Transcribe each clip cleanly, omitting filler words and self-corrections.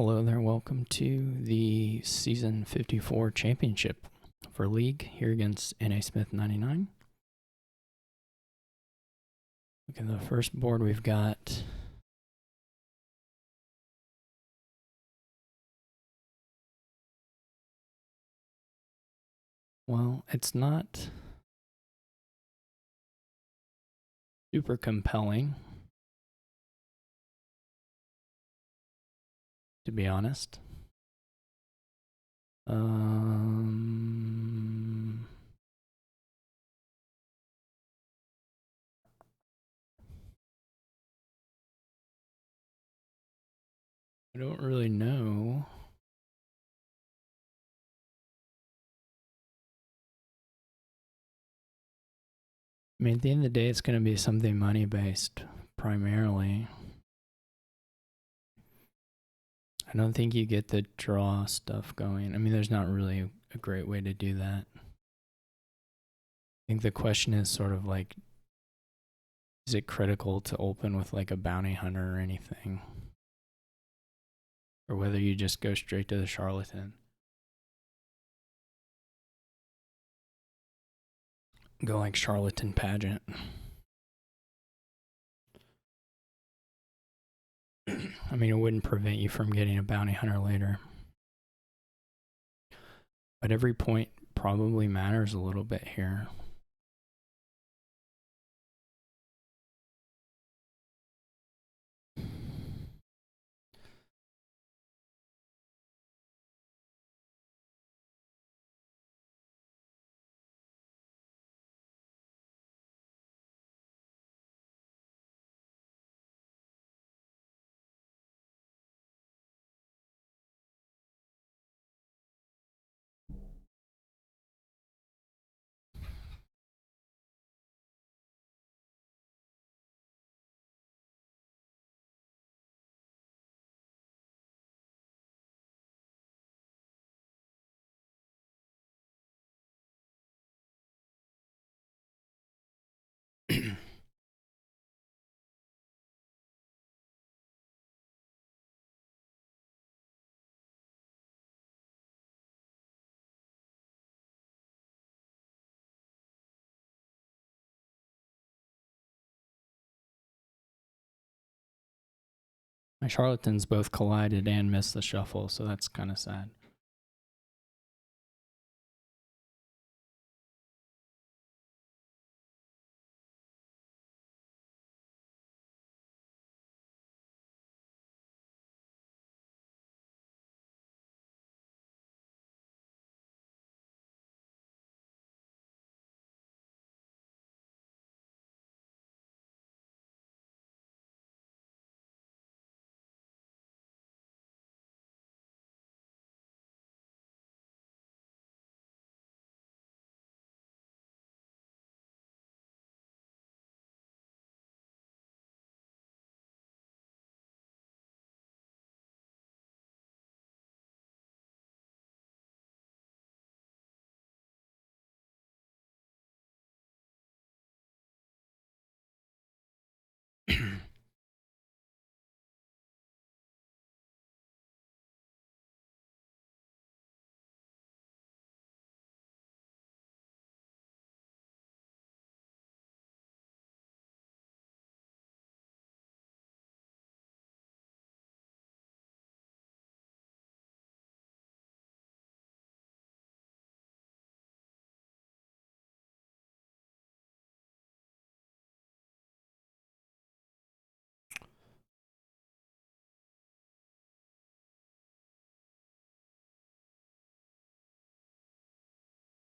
Hello there, welcome to the Season 54 Championship for League here against nasmith99. Look at the first board we've got well, it's not super compelling, to be honest. I don't really know. I mean, at the end of the day, it's going to be something money-based, primarily. I don't think you get the draw stuff going. I mean, there's not really a great way to do that. I think the question is sort of like, is it critical to open with like a bounty hunter or anything? Or whether you just go straight to the charlatan. Go like charlatan pageant. I mean, it wouldn't prevent you from getting a bounty hunter later. But every point probably matters a little bit here. My charlatans both collided and missed the shuffle, so that's kind of sad.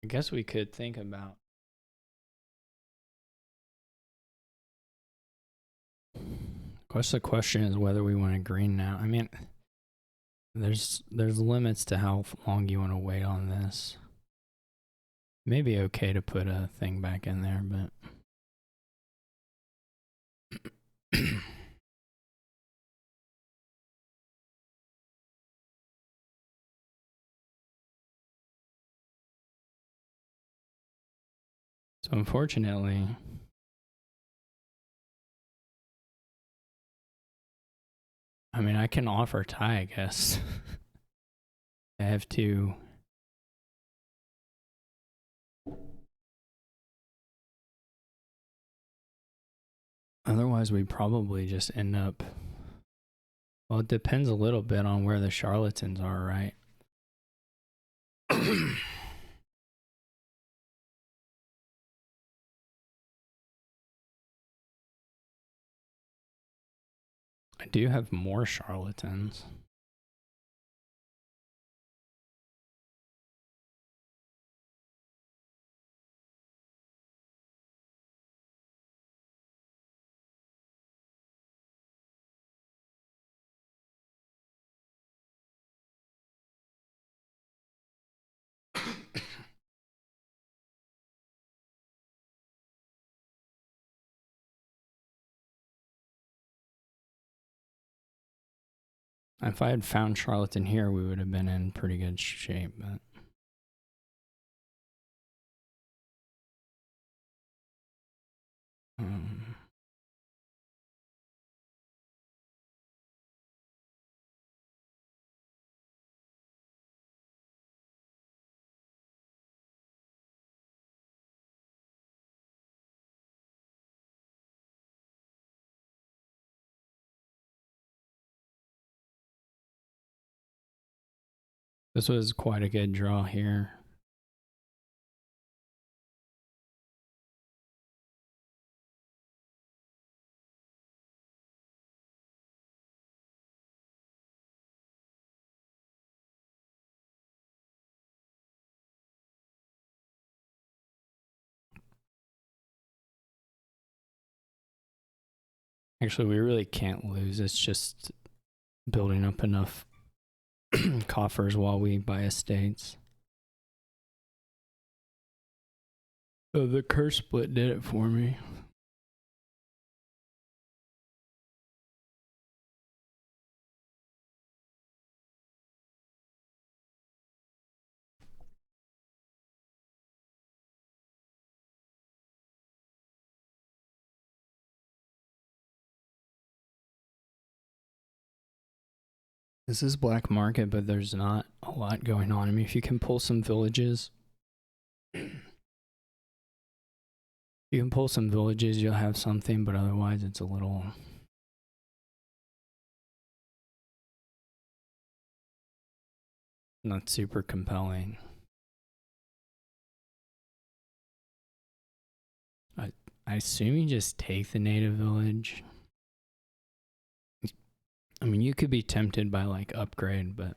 I guess we could think about. Of course, the question is whether we want to green now. I mean, there's limits to how long you want to wait on this. Maybe okay to put a thing back in there, but so unfortunately, I mean, I can offer Thai, I guess. I have to. Otherwise, we probably just end up. Well, it depends a little bit on where the charlatans are, right? I do have more charlatans. If I had found charlatan here, we would have been in pretty good shape, but. This was quite a good draw here. Actually, we really can't lose. It's just building up enough coffers while we buy estates. Oh, the curse split did it for me. This is black market, but there's not a lot going on. I mean, if you can pull some villages, you'll have something, but otherwise it's a little. Not super compelling. I assume you just take the native village. I mean, you could be tempted by like upgrade, but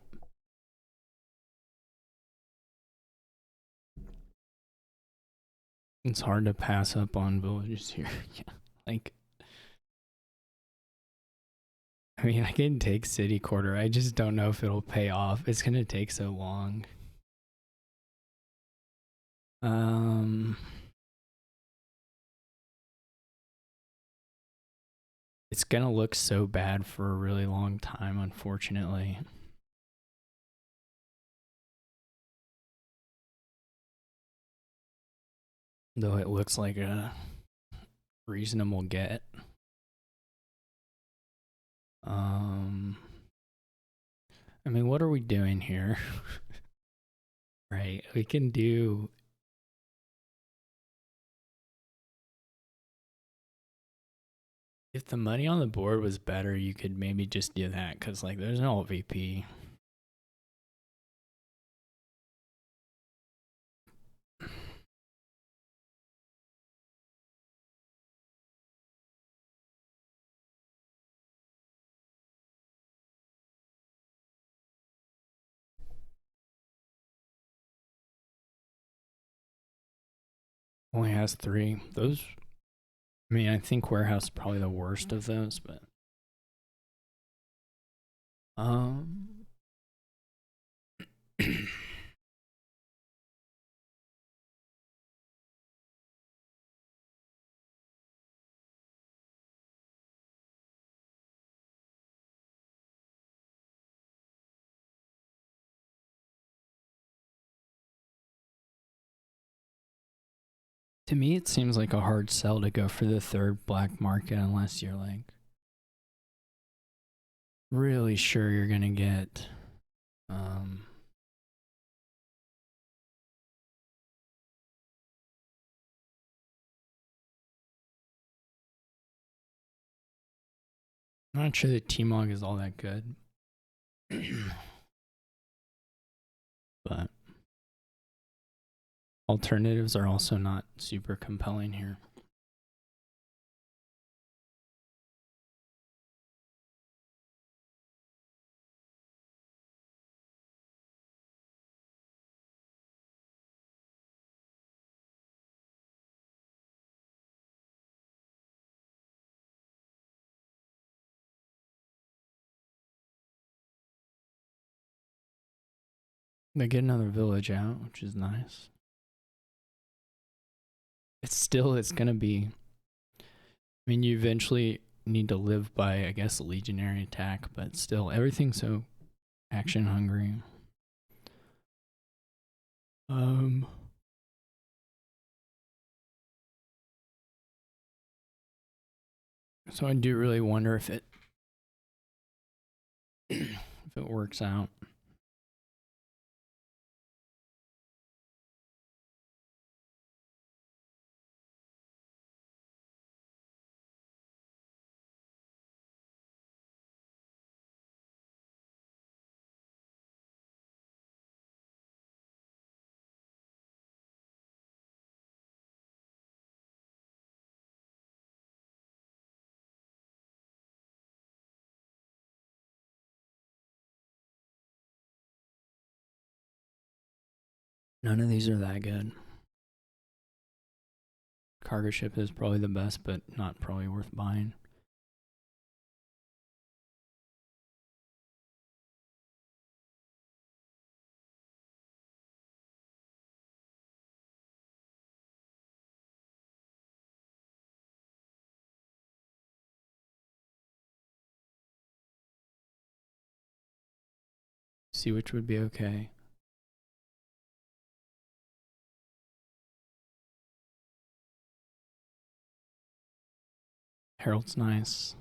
it's hard to pass up on villages here. Yeah, like, I mean, I can take city quarter. I just don't know if it'll pay off. It's gonna take so long. It's gonna look so bad for a really long time, unfortunately. Though it looks like a reasonable get. I mean, what are we doing here? Right, we can do. If the money on the board was better, you could maybe just do that, because like there's no VP. Only has 3. Those, I mean, I think warehouse is probably the worst of those, but to me it seems like a hard sell to go for the 3rd black market unless you're like really sure you're gonna get I'm not sure that T-Mog is all that good. But alternatives are also not super compelling here. They get another village out, which is nice. It's gonna be, I mean, you eventually need to live by, I guess, legionary attack, but still, everything's so action hungry. So I do really wonder if it if it works out. None of these are that good. Cargo ship is probably the best, but not probably worth buying. See which would be okay. Herald's nice.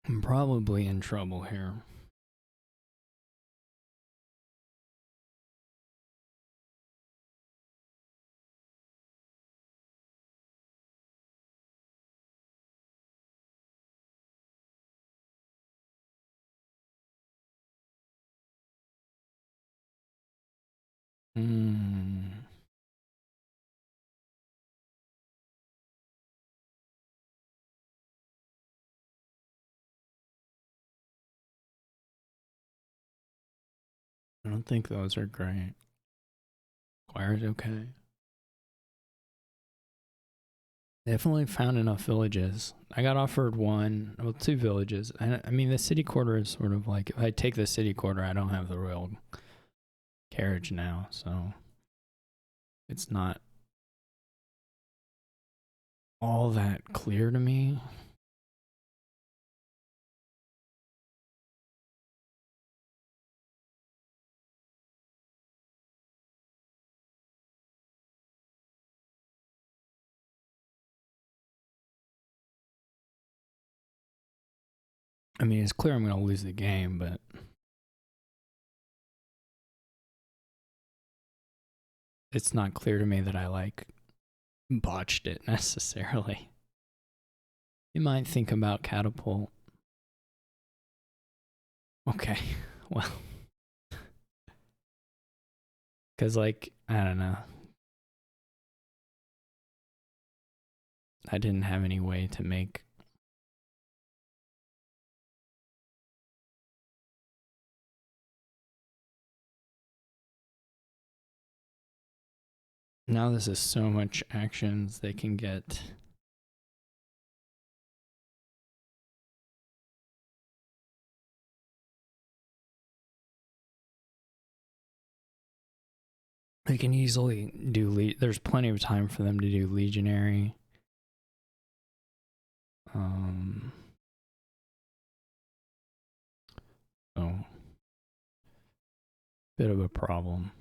I'm probably in trouble here. I don't think those are great. Squire's okay. Definitely found enough villages. I got offered two villages. I mean, the city quarter is sort of like, if I take the city quarter, I don't have the royal carriage now, so it's not all that clear to me. I mean, it's clear I'm going to lose the game, but it's not clear to me that I like botched it necessarily. You might think about catapult. Okay, well, because like, I don't know. I didn't have any way to make now this is so much actions they can get. They can easily do. There's plenty of time for them to do legionary. So bit of a problem.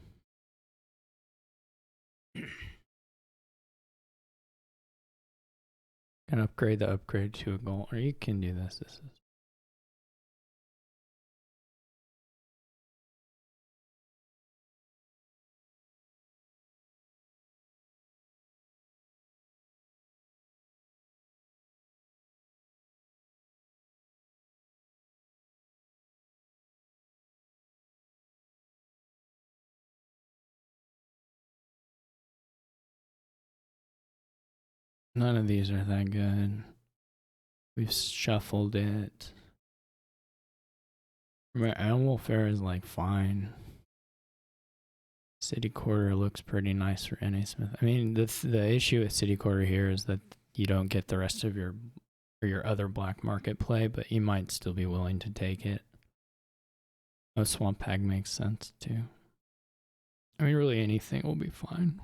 Can upgrade the upgrade to a gold, or you can do this. This is none of these are that good. We've shuffled it. My animal fare is like fine. City quarter looks pretty nice for nasmith. I mean, the issue with city quarter here is that you don't get the rest of your other black market play, but you might still be willing to take it. Oh, swamp hag makes sense too. I mean, really anything will be fine.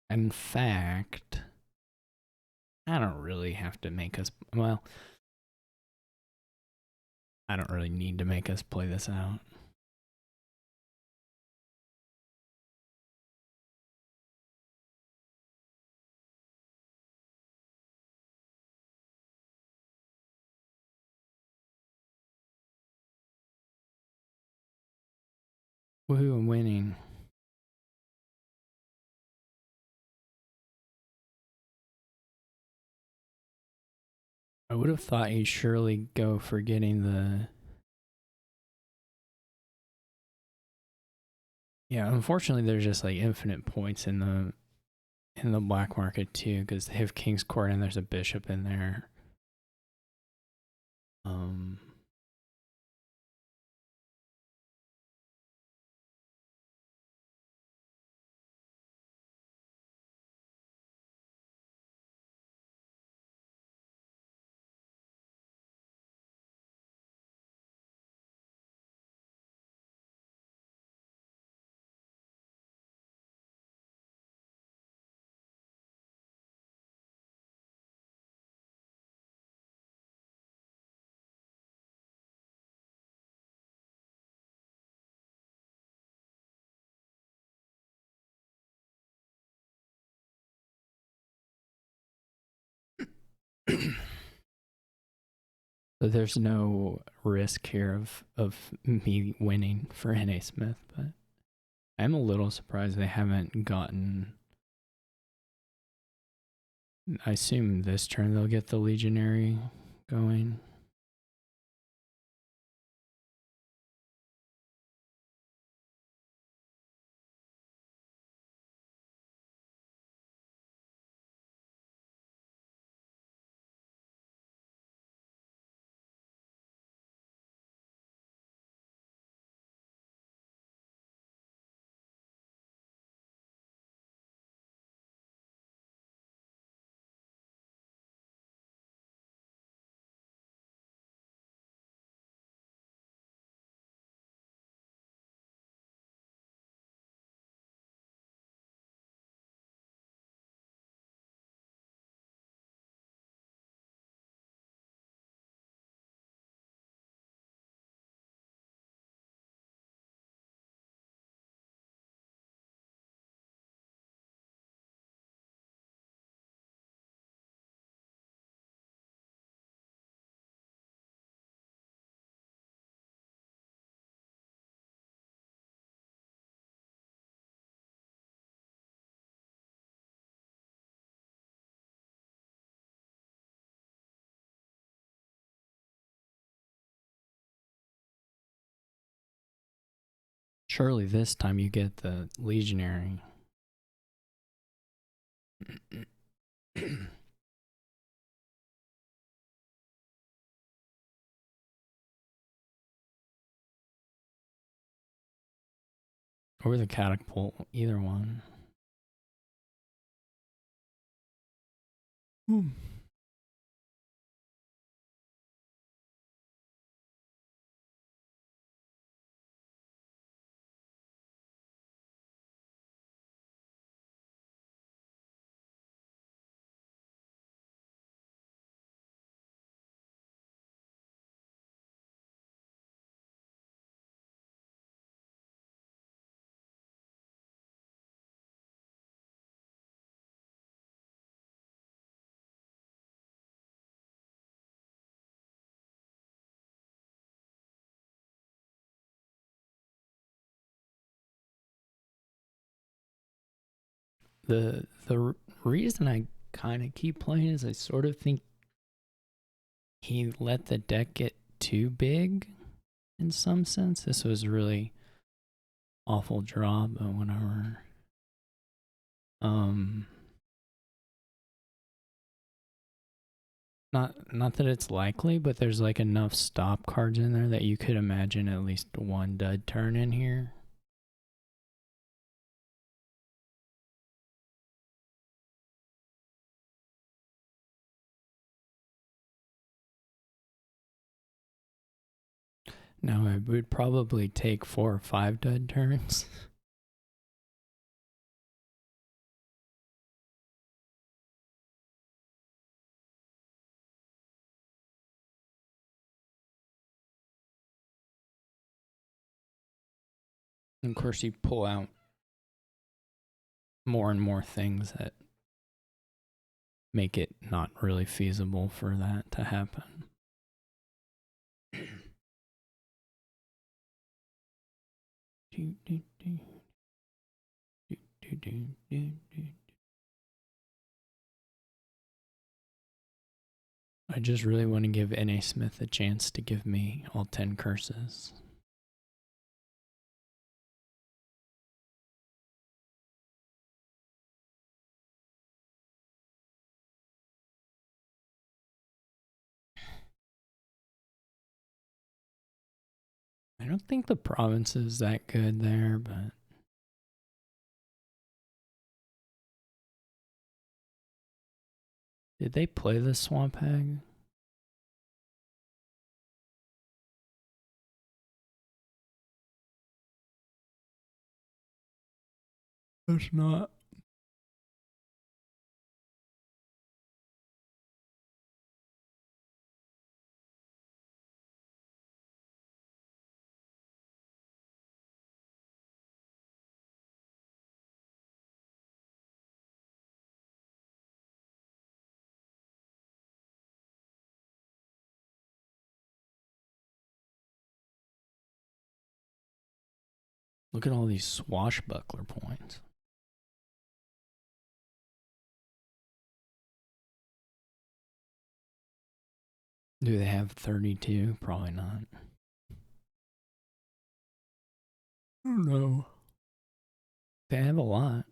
In fact, I don't really have to make us, well, I don't really need to make us play this out. Woohoo, I'm winning. I would have thought you'd surely go for getting the... Yeah, unfortunately there's just like infinite points in the black market too, because they have King's Court and there's a bishop in there. So there's no risk here of me winning for NA Smith, but I'm a little surprised they haven't gotten... I assume this turn they'll get the legionary going. Surely this time you get the legionary. Or the catapult, either one. The reason I kind of keep playing is I sort of think he let the deck get too big in some sense. This was a really awful draw, but whatever. Not that it's likely, but there's like enough stop cards in there that you could imagine at least one dud turn in here. Now it would probably take 4 or 5 dud turns. And of course, you pull out more and more things that make it not really feasible for that to happen. I just really want to give Nasmith a chance to give me all 10 curses. I don't think the province is that good there, but did they play the Swamp Hag? It's not. Look at all these swashbuckler points. Do they have 32? Probably not. I don't know. They have a lot.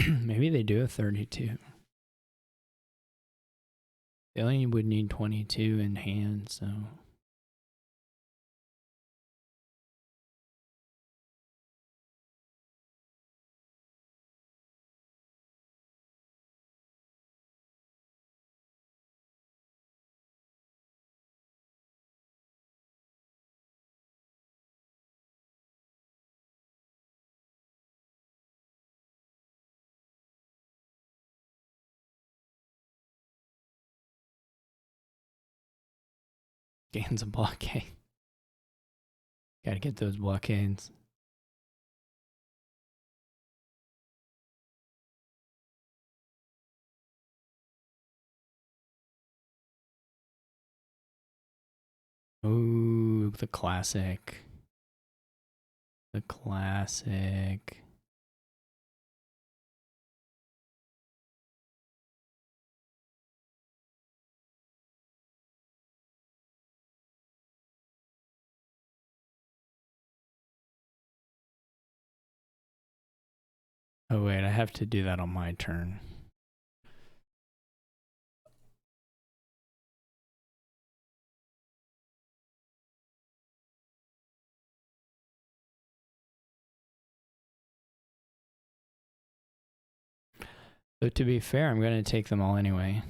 Maybe they do have 32. They only would need 22 in hand, so. Gains a blockade. Gotta get those blockades. Ooh, the classic. The classic. Oh wait, I have to do that on my turn. So to be fair, I'm going to take them all anyway.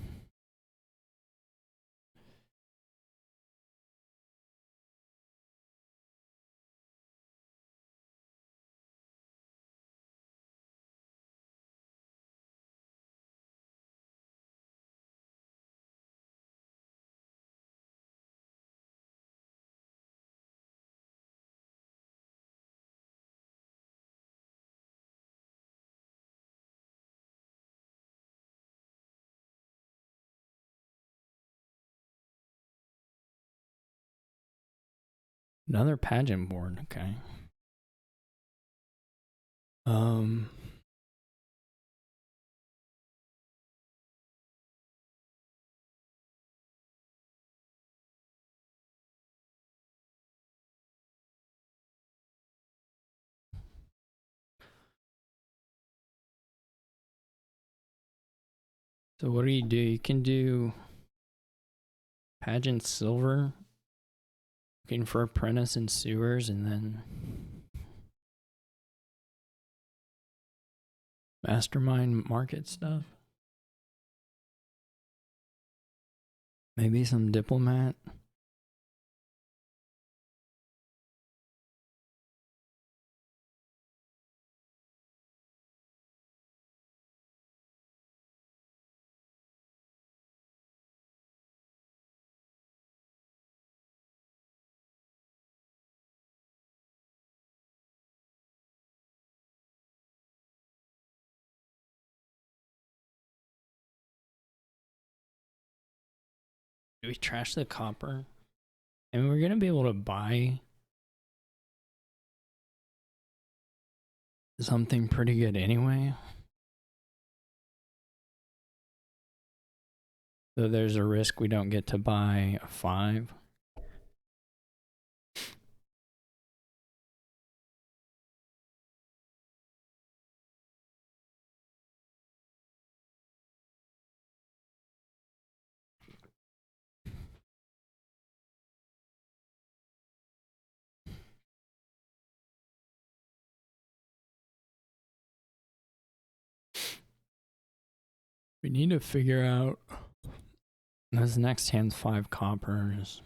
Another pageant board, okay. So what do? You can do pageant silver, looking for apprentice in sewers, and then mastermind market stuff. Maybe some diplomat. Do we trash the copper? I mean, we're gonna be able to buy something pretty good anyway. Though there's a risk we don't get to buy a 5. We need to figure out this next hand's 5 coppers.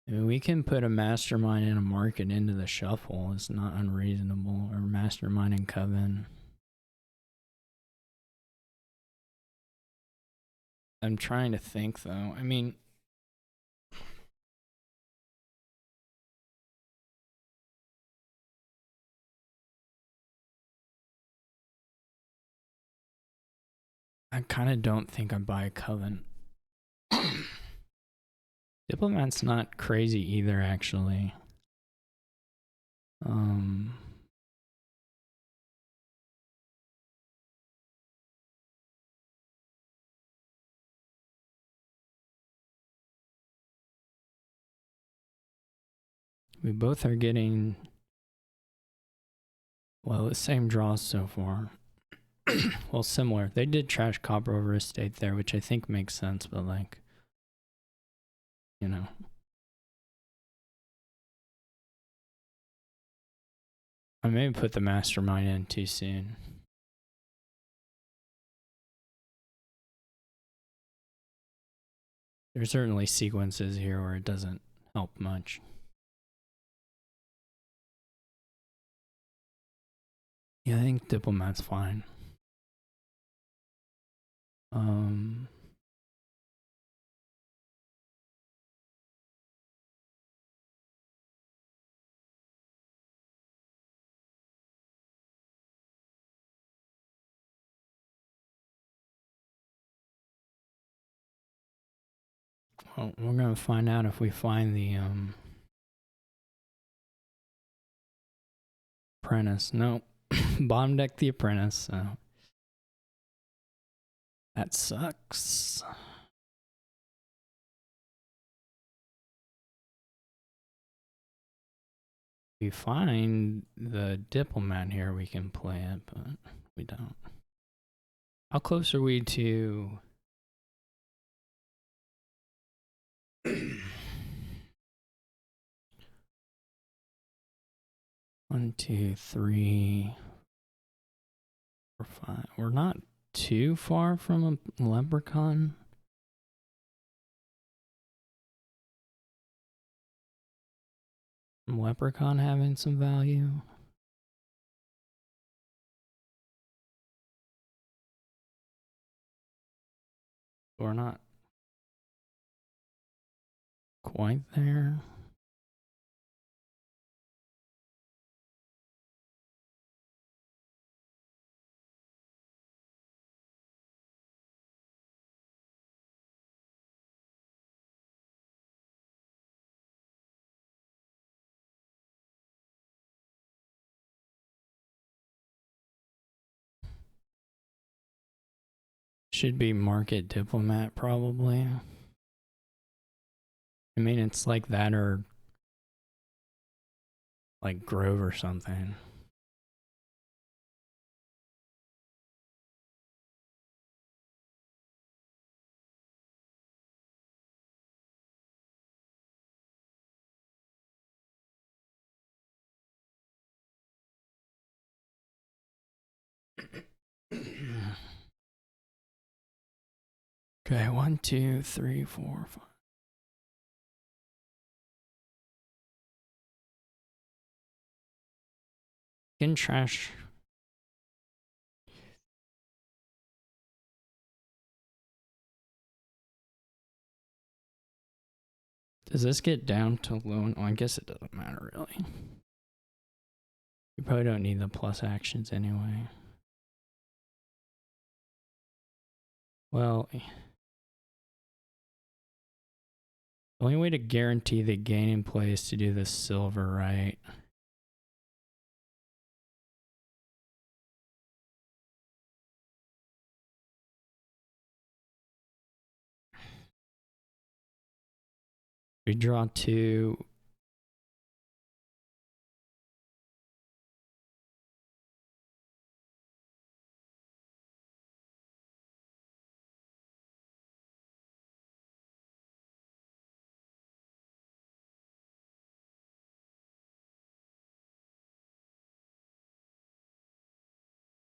I mean, we can put a mastermind and a market into the shuffle. It's not unreasonable. Or mastermind and coven. I'm trying to think though. I mean, I kind of don't think I buy a coven. Diplomat's not crazy either, actually. We both are getting, well, the same draws so far. Well, similar. They did trash copper over estate there, which I think makes sense, but like, you know. I may put the mastermind in too soon. There's certainly sequences here where it doesn't help much. Yeah, I think diplomat's fine. Well, we're gonna find out if we find the apprentice. No, bottom deck the apprentice. So that sucks. We find the diplomat here, we can play it, but we don't. How close are we to 1, 2, 3, 4, 5. We're not too far from a leprechaun. Leprechaun having some value. We're not quite there. Should be market diplomat, probably. I mean, it's like that or like Grove or something. Okay, 1, 2, 3, 4, 5. Skin trash. Does this get down to low? Oh, I guess it doesn't matter really. You probably don't need the plus actions anyway. Well, the only way to guarantee the gain in play is to do the silver, right? We draw 2.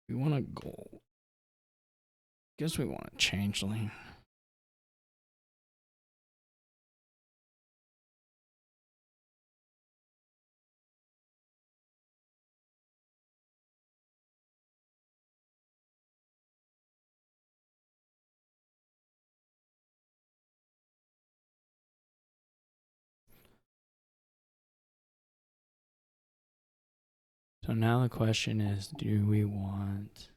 We want a gold. Guess we want a changeling. So now the question is, do we want...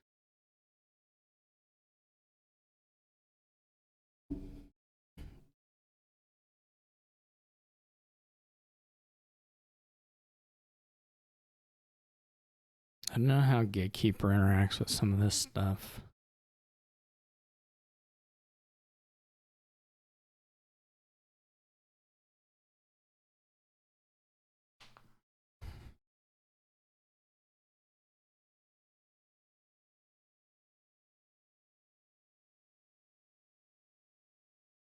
I don't know how Gatekeeper interacts with some of this stuff.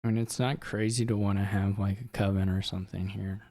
I mean, it's not crazy to want to have like a coven or something here.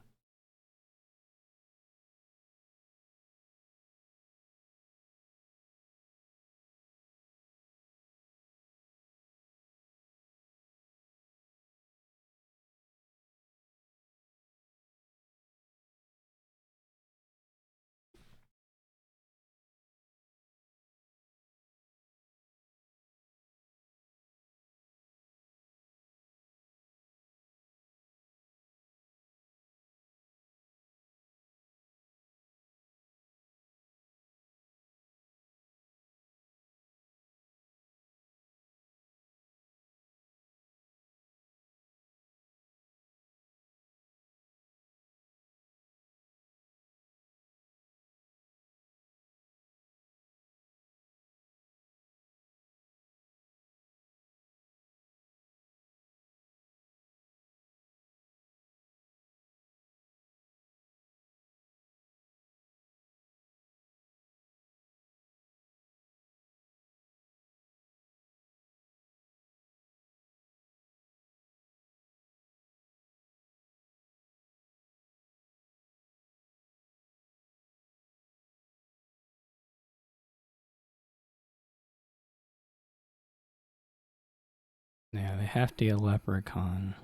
Yeah, they have to get a leprechaun.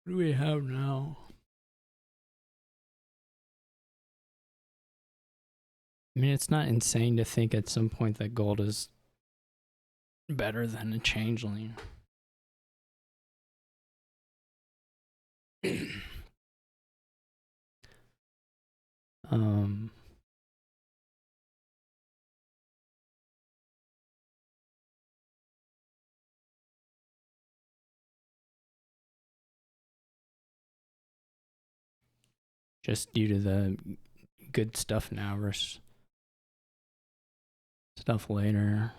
What do we have now? I mean, it's not insane to think at some point that gold is better than a changeling. um, just due to the good stuff now versus stuff later.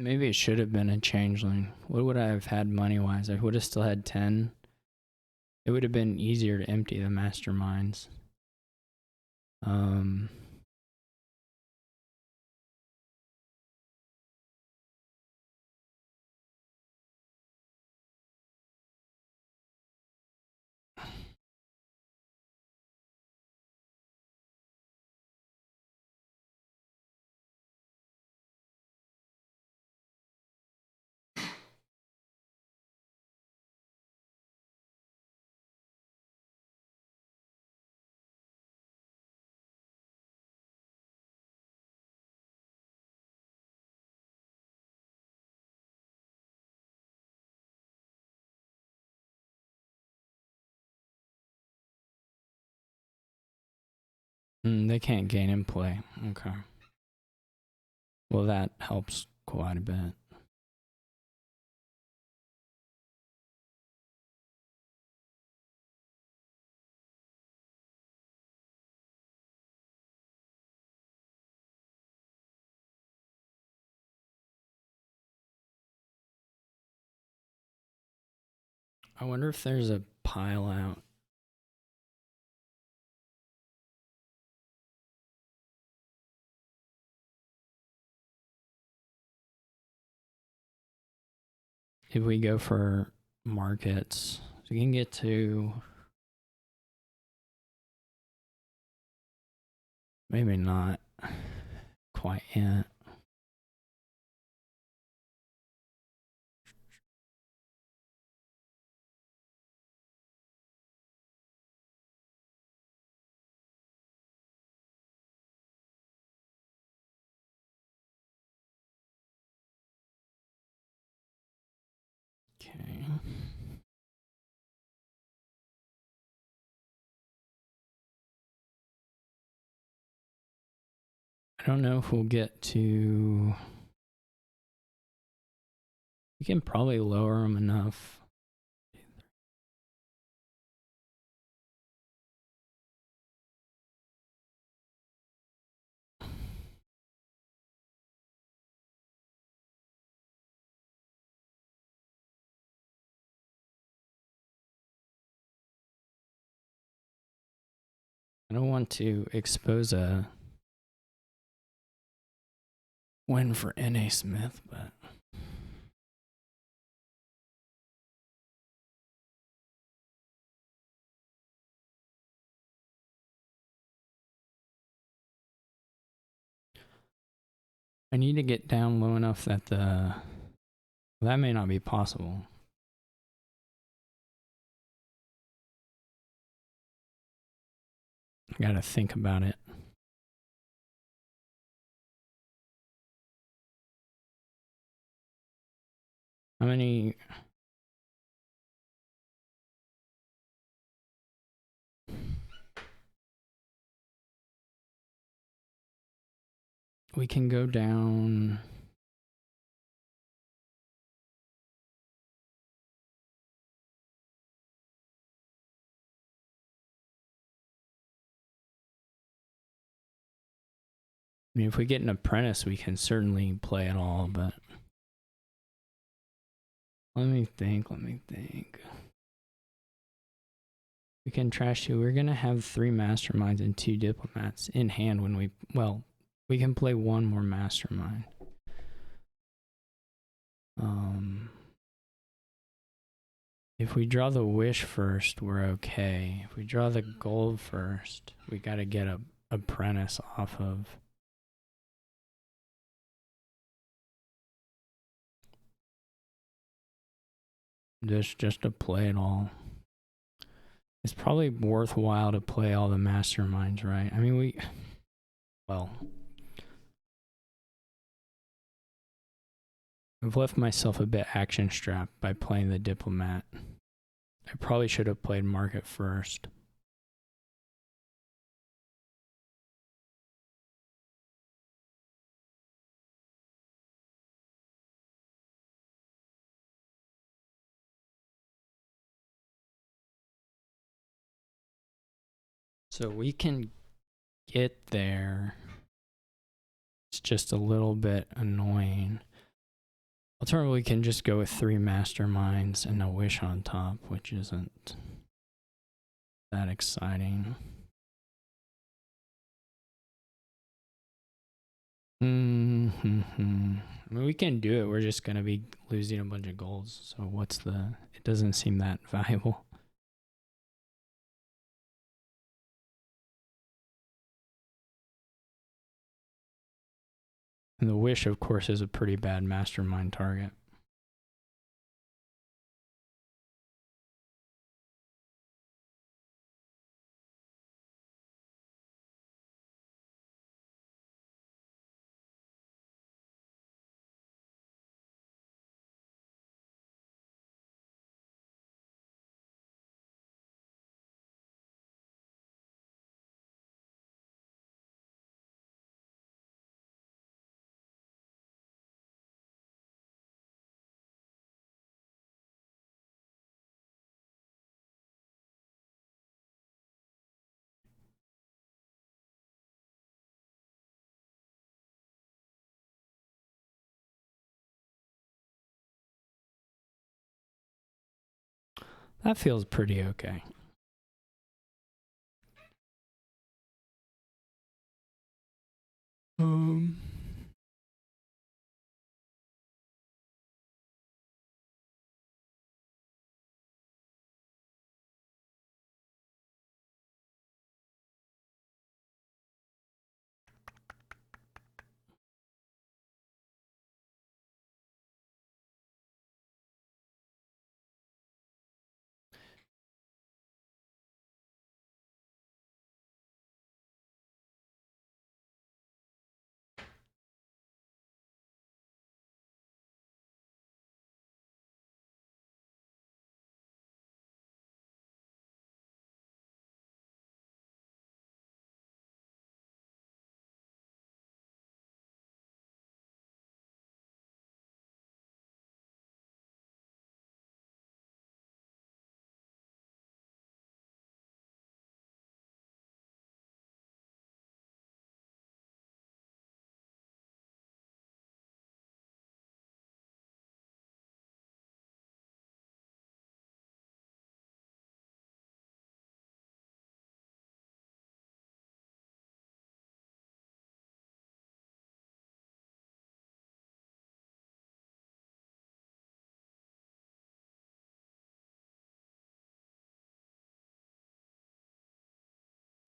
Maybe it should have been a changeling. What would I have had money wise? I would have still had 10. It would have been easier to empty the masterminds. They can't gain in play. Okay. Well, that helps quite a bit. I wonder if there's a pile out. If we go for markets, so we can get to maybe not quite yet. Okay. I don't know if we'll get to. We can probably lower them enough. I don't want to expose a win for Nasmith, but I need to get down low enough that that may not be possible. I gotta think about it. How many? We can go down. I mean, if we get an apprentice, we can certainly play it all, but let me think. We can trash two. We're gonna have 3 masterminds and 2 diplomats in hand when we, well, we can play 1 more mastermind. If we draw the wish first, we're okay. If we draw the gold first, we gotta get a apprentice off of. Just to play it all. It's probably worthwhile to play all the masterminds, right? I mean, I've left myself a bit action strapped by playing the diplomat. I probably should have played market first. So we can get there. It's just a little bit annoying. Alternatively, we can just go with 3 masterminds and a wish on top, which isn't that exciting. I mean, we can do it. We're just going to be losing a bunch of golds. So it doesn't seem that valuable. And the wish, of course, is a pretty bad mastermind target. That feels pretty okay.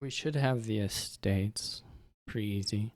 We should have the estates. Pretty easy.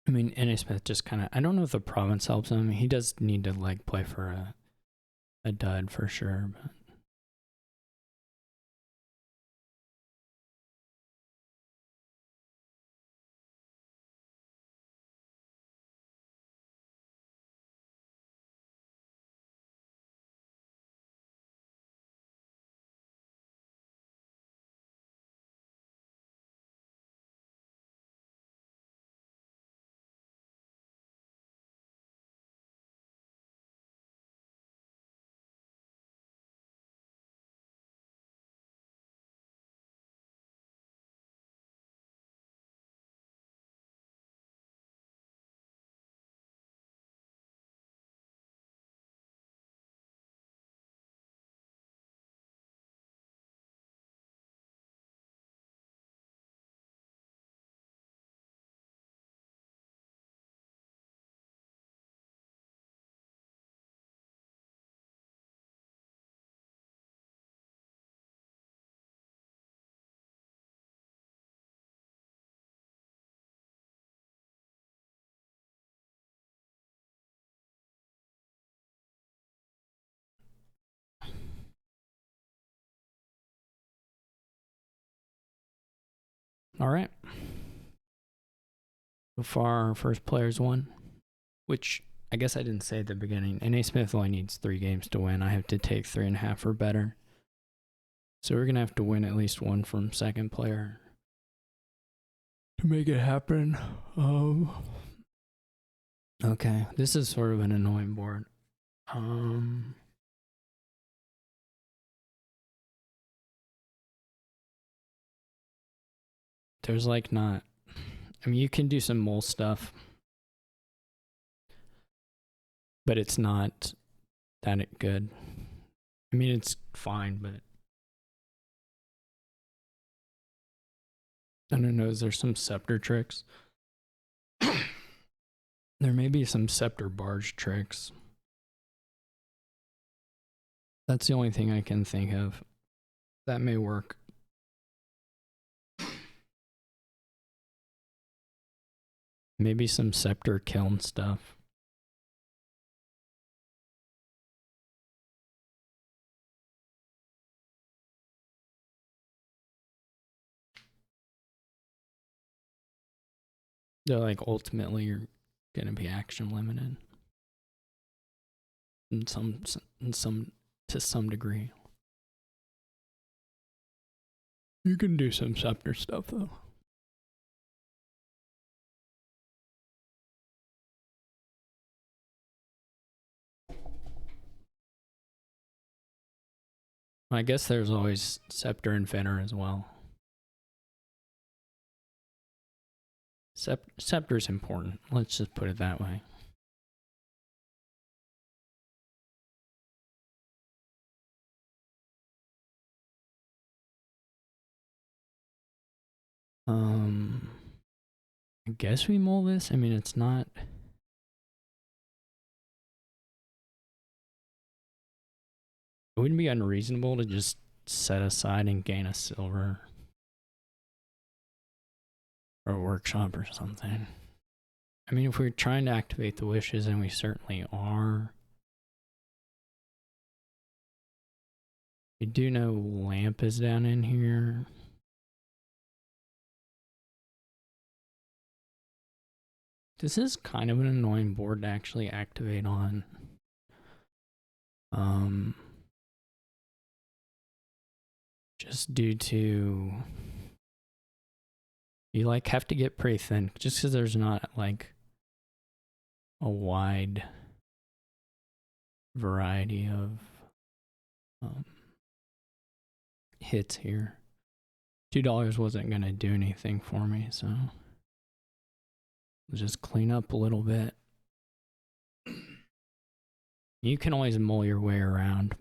I mean, Smith just kind of. I don't know if the province helps him. He does need to like play for a dud for sure. But all right. So far, our first player's won, which I guess I didn't say at the beginning. NA Smith only needs 3 games to win. I have to take 3.5 or better. So we're going to have to win at least one from second player to make it happen. Okay, this is sort of an annoying board. There's like not. I mean, you can do some mole stuff, but it's not that good. I mean, it's fine, but I don't know. Is there some scepter tricks? There may be some scepter barge tricks. That's the only thing I can think of. That may work. Maybe some scepter kiln stuff. They're like ultimately you're gonna be action limited in some to some degree. You can do some scepter stuff though. I guess there's always scepter and fenner as well. Scepter's important. Let's just put it that way. I guess we mull this. I mean, it's not. It wouldn't be unreasonable to just set aside and gain a silver or a workshop or something. I mean, if we're trying to activate the wishes, and we certainly are. We do know lamp is down in here. This is kind of an annoying board to actually activate on. Just due to You like have to get pretty thin just because there's not like a wide variety of hits here. $2 wasn't gonna do anything for me, so I'll just clean up a little bit. You can always mull your way around.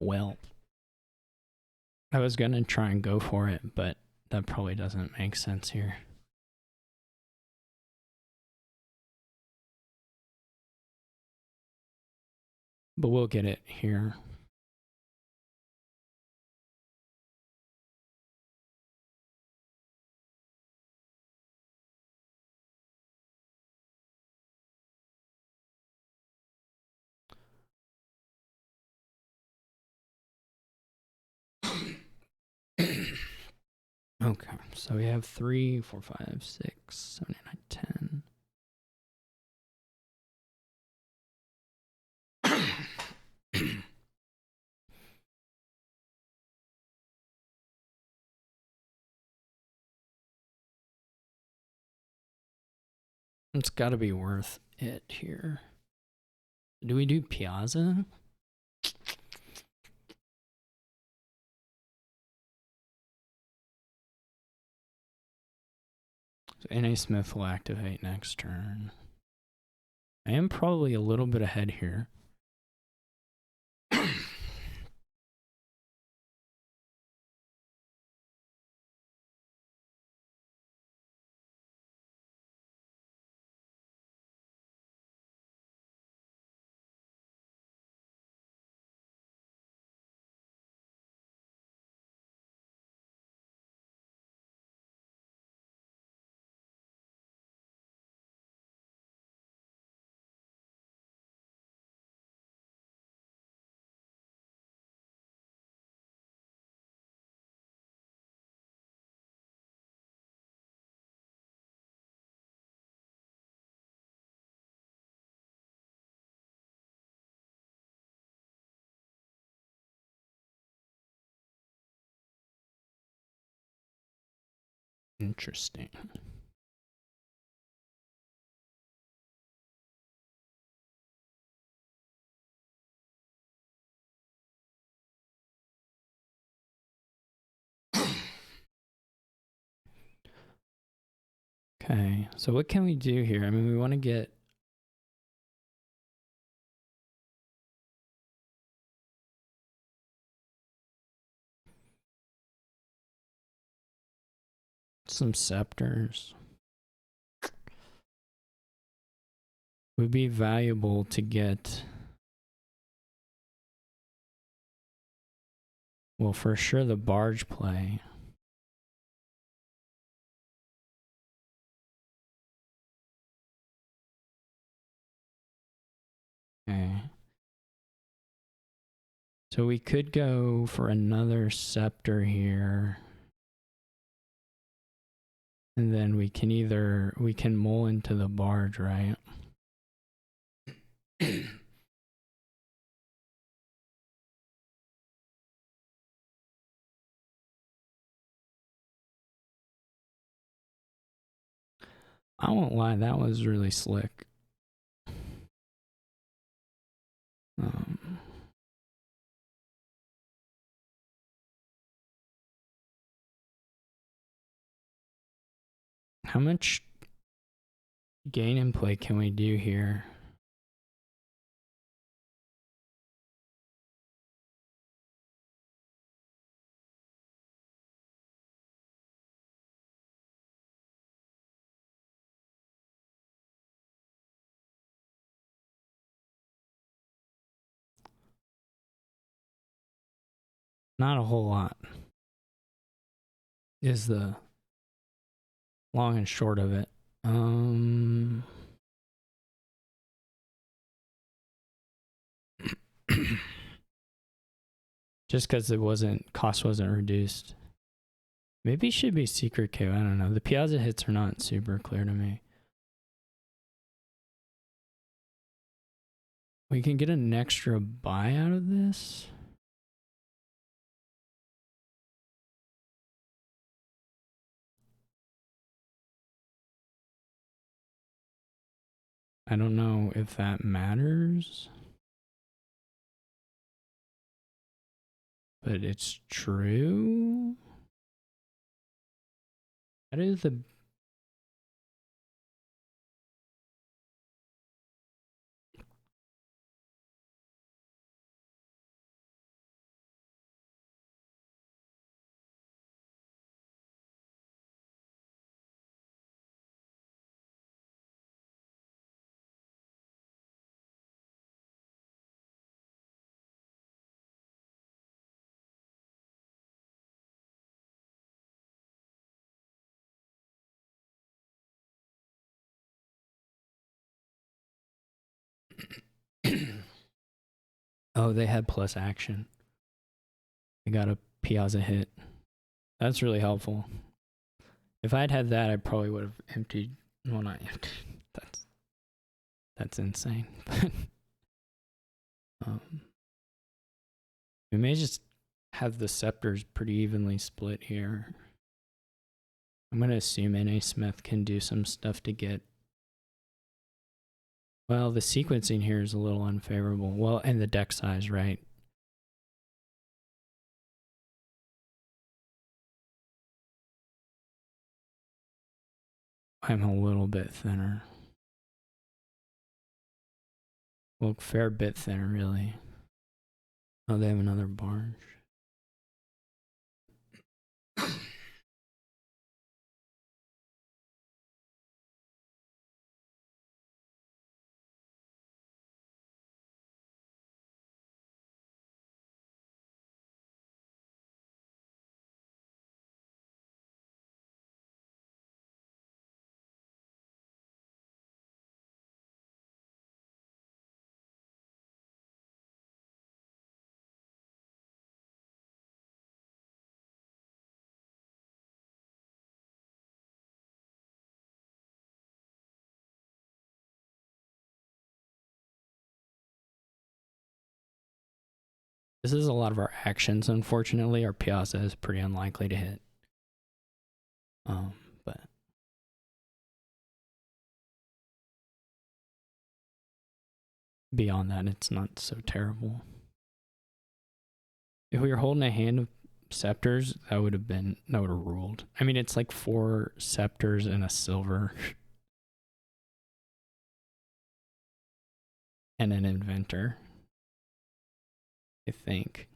Well, I was gonna try and go for it, but that probably doesn't make sense here. But we'll get it here. Okay, so we have 3, 4, 5, 6, 7, 8, 9, 10. It's got to be worth it here. Do we do Piazza? So Nasmith will activate next turn. I am probably a little bit ahead here. Interesting. Okay, so what can we do here? I mean, we want to get some scepters. Would be valuable to get, well, for sure the barge play. Okay. So we could go for another scepter here. And then we can mull into the barge, right? I won't lie, that was really slick. How much gain and play can we do here? Not a whole lot is the long and short of it. Just because cost wasn't reduced. Maybe it should be secret cave. I don't know. The Piazza hits are not super clear to me. We can get an extra buy out of this. I don't know if that matters. But it's true. That is the... Oh, they had plus action. They got a Piazza hit. That's really helpful. If I'd had that, I probably would have emptied. Well, not emptied. That's insane. We may just have the scepters pretty evenly split here. I'm gonna assume nasmith can do some stuff to get... Well, the sequencing here is a little unfavorable. Well, and the deck size, right? I'm a little bit thinner. Well, a fair bit thinner, really. Oh, they have another barge. This is a lot of our actions, unfortunately. Our Piazza is pretty unlikely to hit. But beyond that, it's not so terrible. If we were holding a hand of scepters, that would have ruled. I mean, it's like 4 scepters and a silver. And an inventor, I think.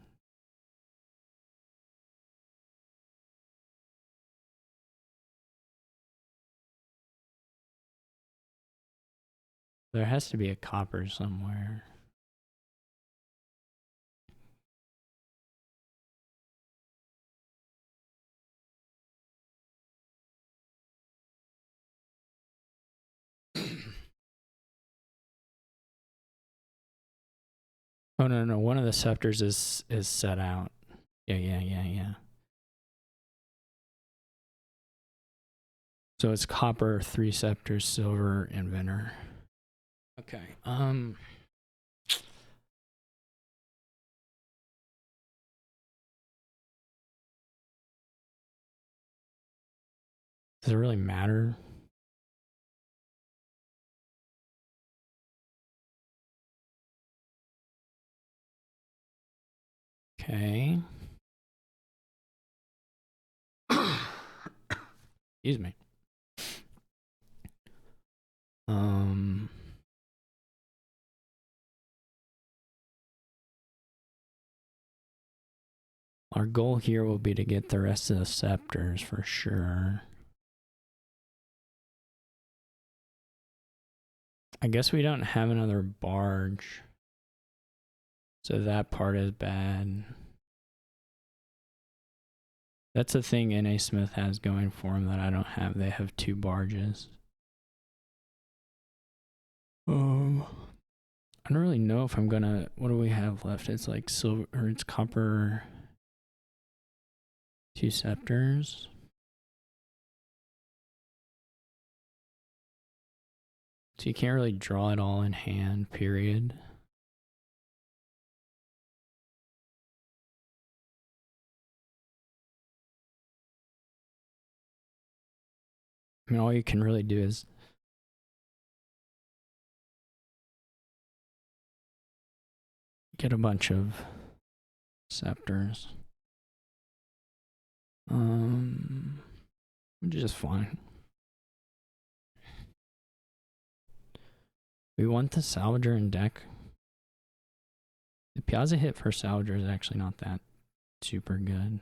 There has to be a copper somewhere. Oh, no. One of the scepters is set out. Yeah. So it's copper, 3 scepters, silver, inventor. Okay. Does it really matter? Okay. Excuse me. Our goal here will be to get the rest of the scepters for sure. I guess we don't have another barge. So that part is bad. That's the thing nasmith has going for him that I don't have. They have 2 barges. I don't really know if I'm gonna. What do we have left? It's like silver, or it's copper. 2 scepters. So you can't really draw it all in hand, period. I mean, all you can really do is get a bunch of scepters. Which is fine. We want the Salvager in deck. The Piazza hit for Salvager is actually not that super good.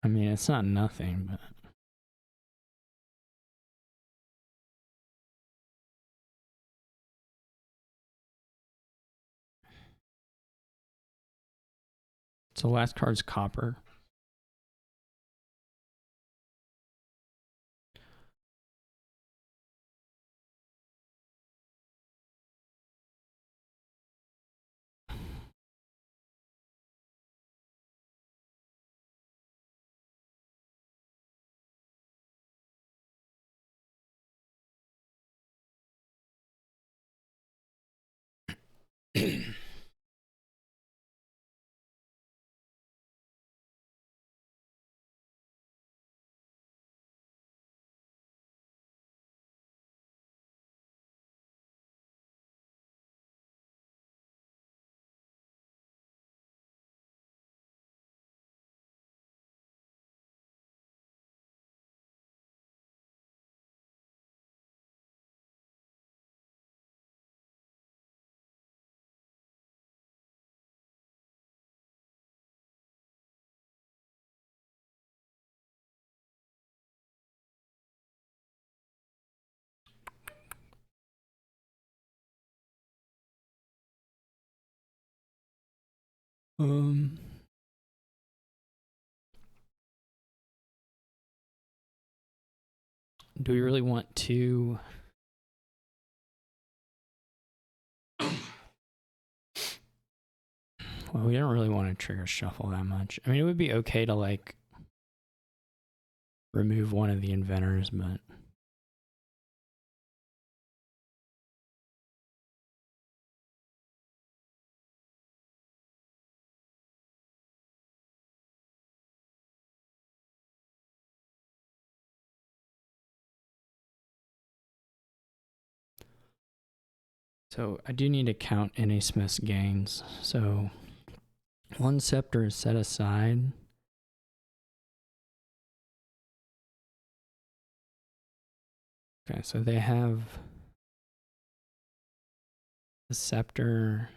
I mean, it's not nothing, but so last card's copper. Do we really want to? Well, we don't really want to trigger shuffle that much. I mean, it would be okay to like remove one of the inventors, but so I do need to count any Smith's gains. So 1 scepter is set aside. Okay, so they have the scepter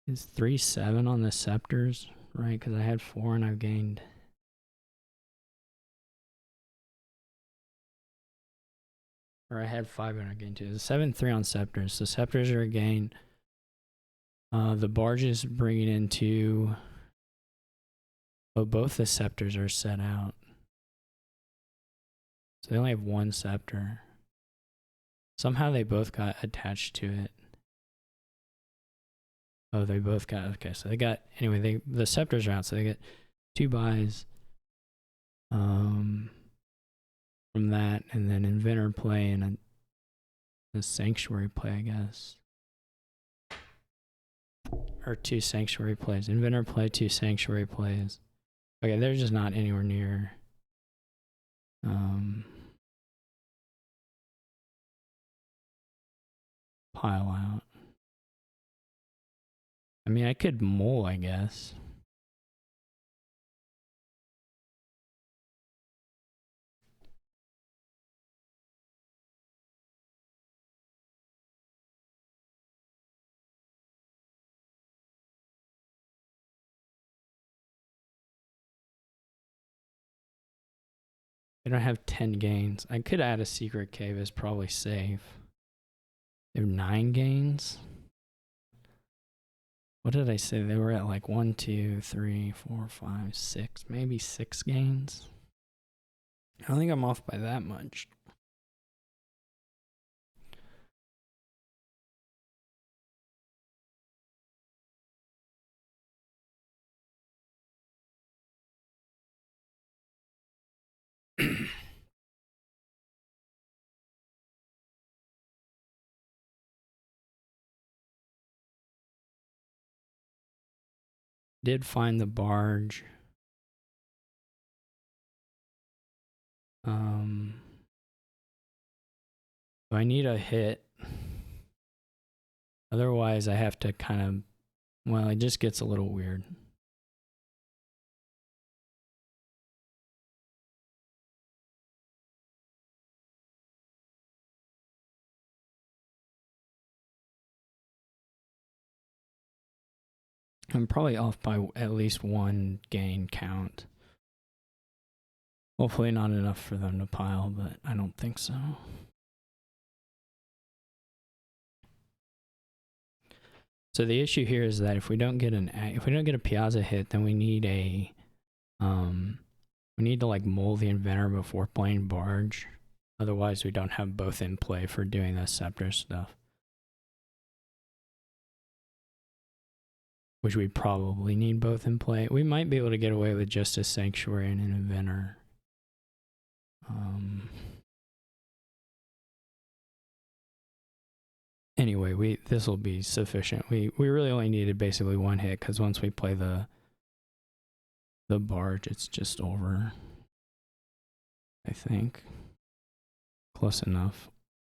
is 3-7 on the scepters, right? Because I had 4 and I've gained. Or I had 5 and I gained 2. It's 7-3 on scepters. So scepters are a gain. The barges bring it into. Oh, both the scepters are set out. So they only have 1 scepter. Somehow they both got attached to it. Oh, they both got, okay, so they got, anyway, the scepters are out, so they get 2 buys from that, and then inventor play and a sanctuary play, I guess. Or 2 sanctuary plays. Inventor play, 2 sanctuary plays. Okay, they're just not anywhere near pile out. I mean, I could mull, I guess. They don't have 10 gains. I could add a secret cave, it's probably safe. They have 9 gains. What did I say? They were at like 1, 2, 3, 4, 5, 6, maybe 6 gains. I don't think I'm off by that much. Did find the barge. I need a hit. Otherwise, I have to kind of, well, it just gets a little weird. I'm probably off by at least 1 gain count. Hopefully not enough for them to pile, but I don't think so. So the issue here is that if we don't get a Piazza hit, then we need to like mold the inventor before playing barge. Otherwise, we don't have both in play for doing the scepter stuff, which we probably need both in play. We might be able to get away with just a sanctuary and an inventor. Anyway, this will be sufficient. We really only needed basically 1 hit, because once we play the barge, it's just over. I think close enough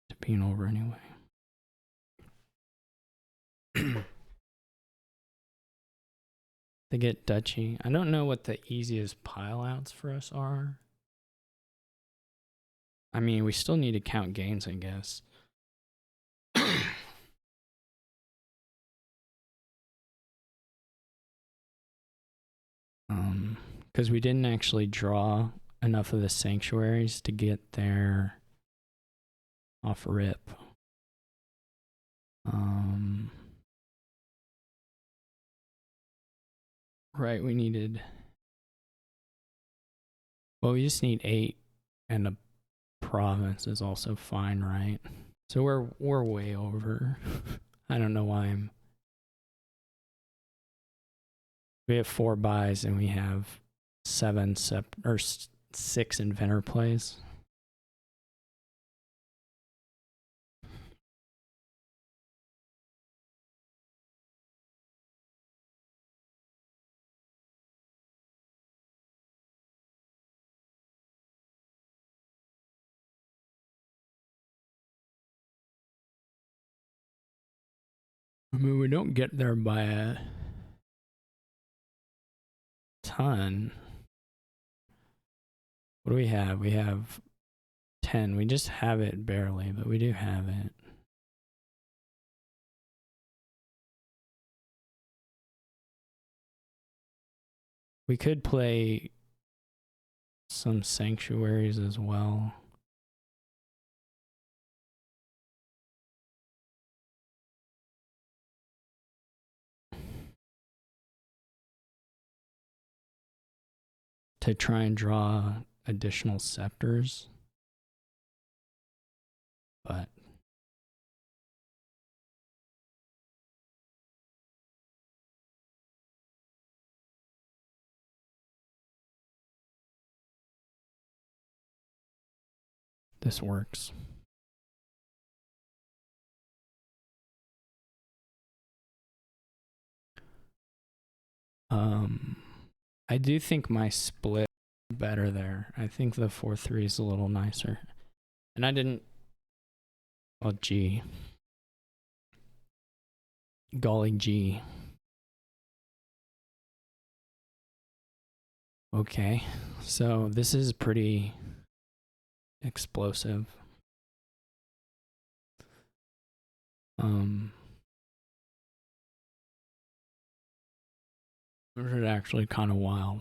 to being over anyway. They get duchy. I don't know what the easiest pile outs for us are. I mean, we still need to count gains, I guess. Because we didn't actually draw enough of the sanctuaries to get there off rip. Right, we needed... Well, we just need 8, and a province is also fine, right? So we're way over. I don't know why I'm... We have 4 buys, and we have 6 inventor plays. I mean, we don't get there by a ton. What do we have? We have 10. We just have it barely, but we do have it. We could play some sanctuaries as well. To try and draw additional scepters. But this works. I do think my split is better there. I think the 4-3 is a little nicer. And I didn't... Oh, G. Golly G. Okay, so this is pretty explosive. This is actually kind of wild.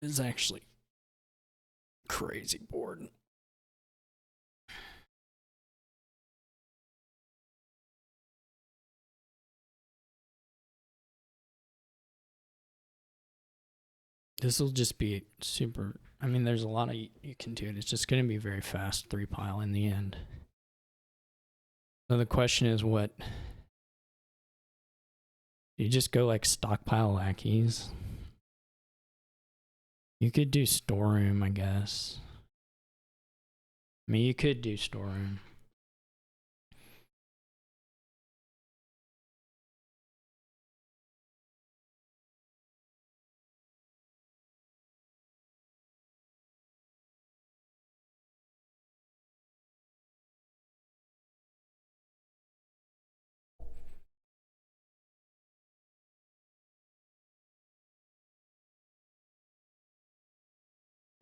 is actually crazy bored. This will just be super. I mean, there's a lot of you can do it. It's just going to be very fast 3-pile in the end. So the question is, what? You just go like stockpile lackeys. You could do storeroom, I guess. I mean, you could do storeroom.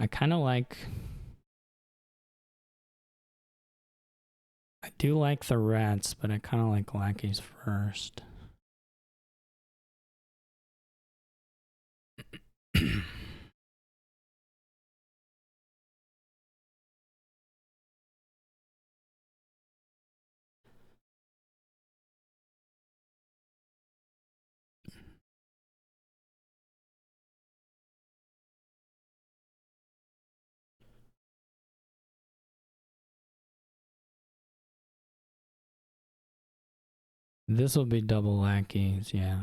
I kind of like. I do like the rats, but I kind of like lackeys first. This will be double lackeys, yeah.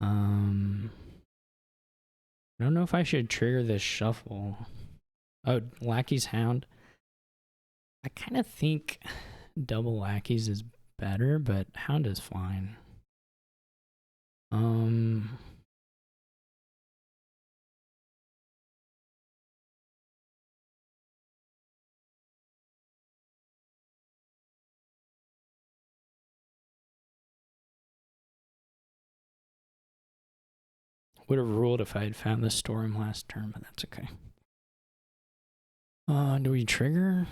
I don't know if I should trigger this shuffle. Oh, lackeys hound. I kind of think double lackeys is better, but hound is fine. Would have ruled if I had found the storeroom last turn, but that's okay. Do we trigger?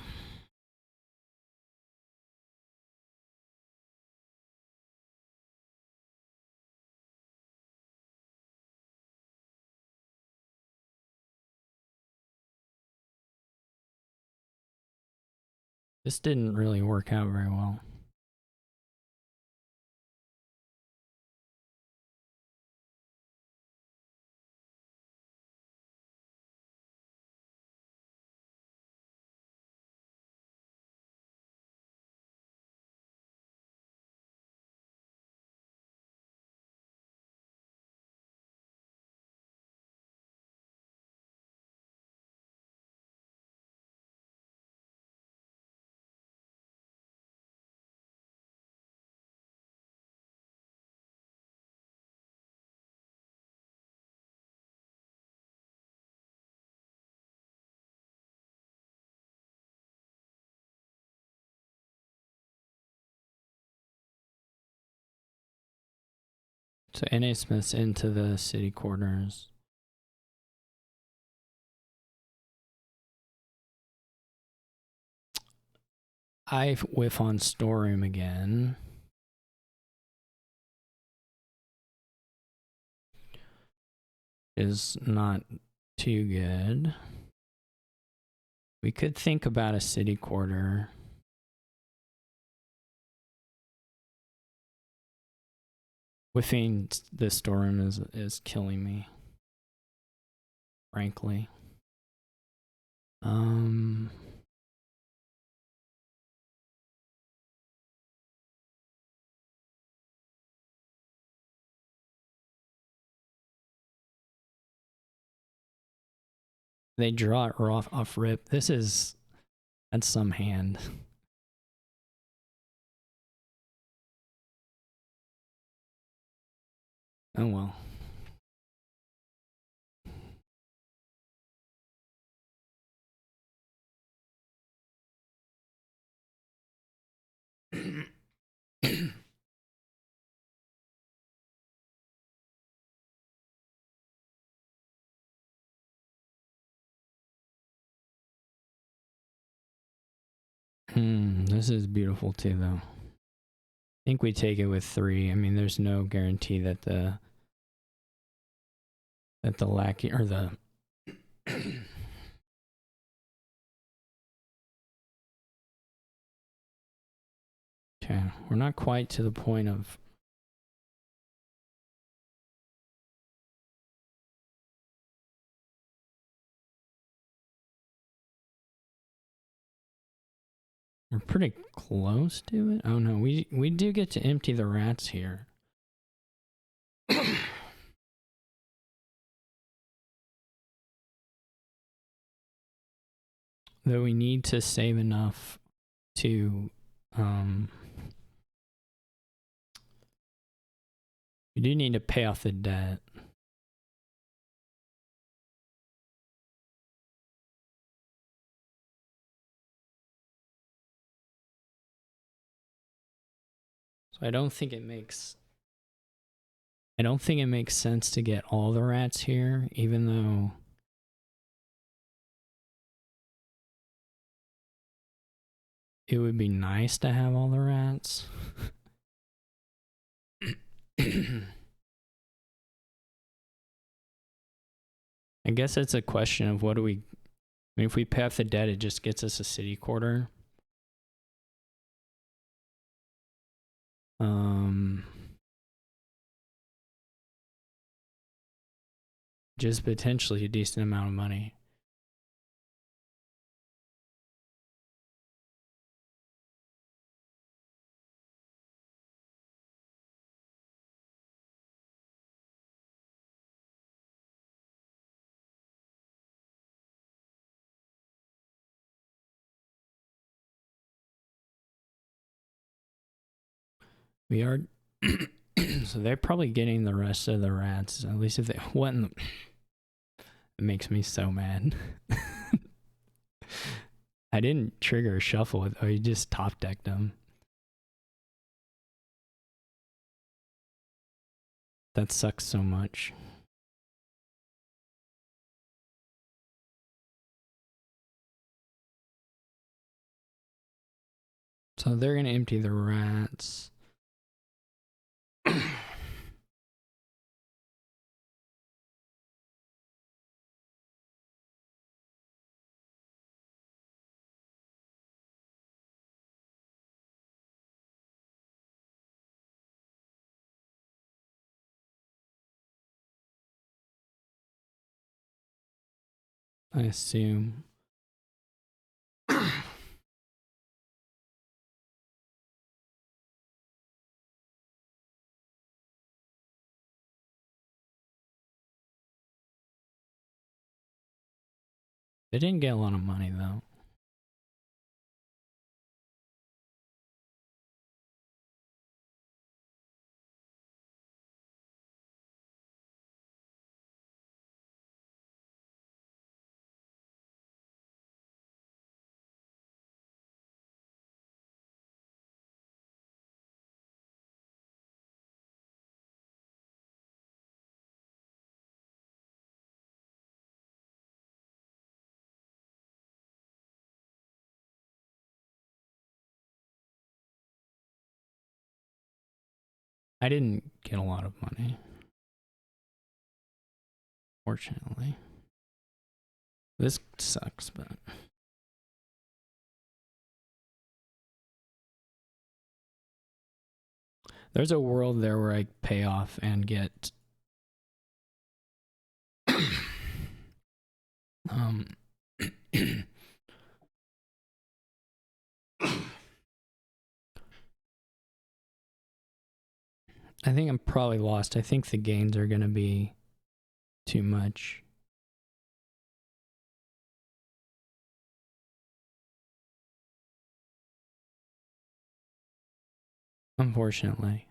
This didn't really work out very well. So nasmith's into the city corners. I whiff on storeroom again. Is not too good. We could think about a city quarter. Whiffing the storeroom is killing me, frankly. They draw it off rip. That's some hand. Oh well. This is beautiful too, though. I think we take it with 3. I mean, there's no guarantee that the that the lackey or the okay, we're not quite to the point of we're pretty close to it. Oh no, we do get to empty the rats here. Though we need to save enough to we do need to pay off the debt. So I don't think it makes sense to get all the rats here, even though it would be nice to have all the rats. I guess it's a question of what do we... I mean, if we pay off the debt, it just gets us a city quarter. Just potentially a decent amount of money. We are... so they're probably getting the rest of the rats. At least if they... What in the... It makes me so mad. I didn't trigger a shuffle with... Oh, you just top decked them. That sucks so much. So they're gonna empty the rats. I assume. They didn't get a lot of money though. I didn't get a lot of money. Fortunately. This sucks, but... There's a world there where I pay off and get... I think I'm probably lost. I think the gains are going to be too much. Unfortunately.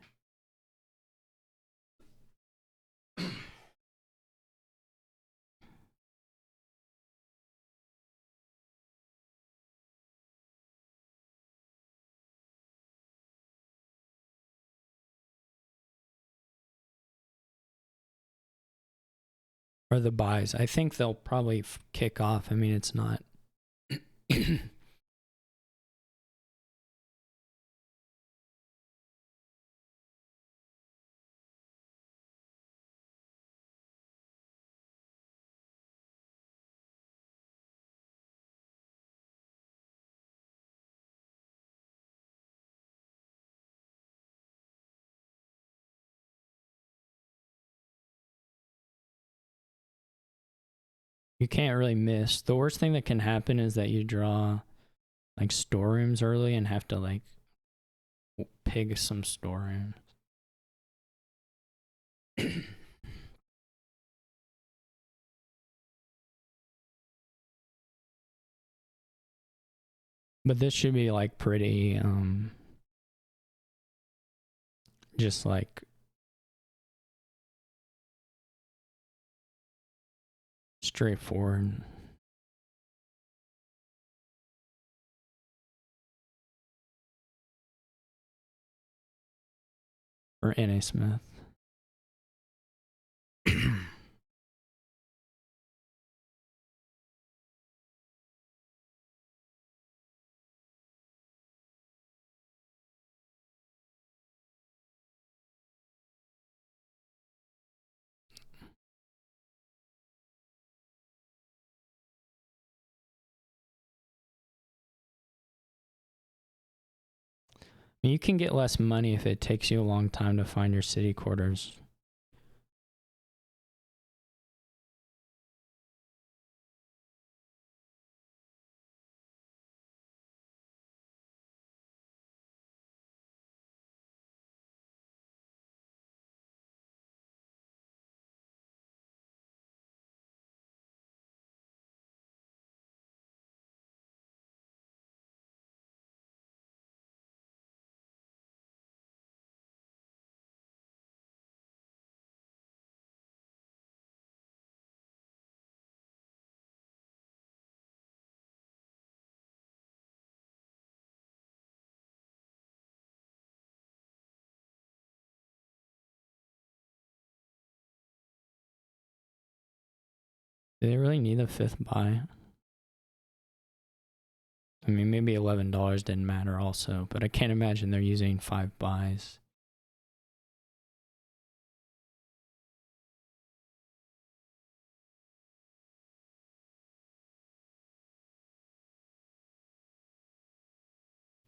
Or the buys. I think they'll probably kick off. I mean, it's not... You can't really miss. The worst thing that can happen is that you draw like storerooms early and have to like pig some storerooms. But this should be like pretty just like straightforward. For nasmith. You can get less money if it takes you a long time to find your city quarters. Do they really need a 5th buy? I mean, maybe $11 didn't matter also, but I can't imagine they're using 5 buys.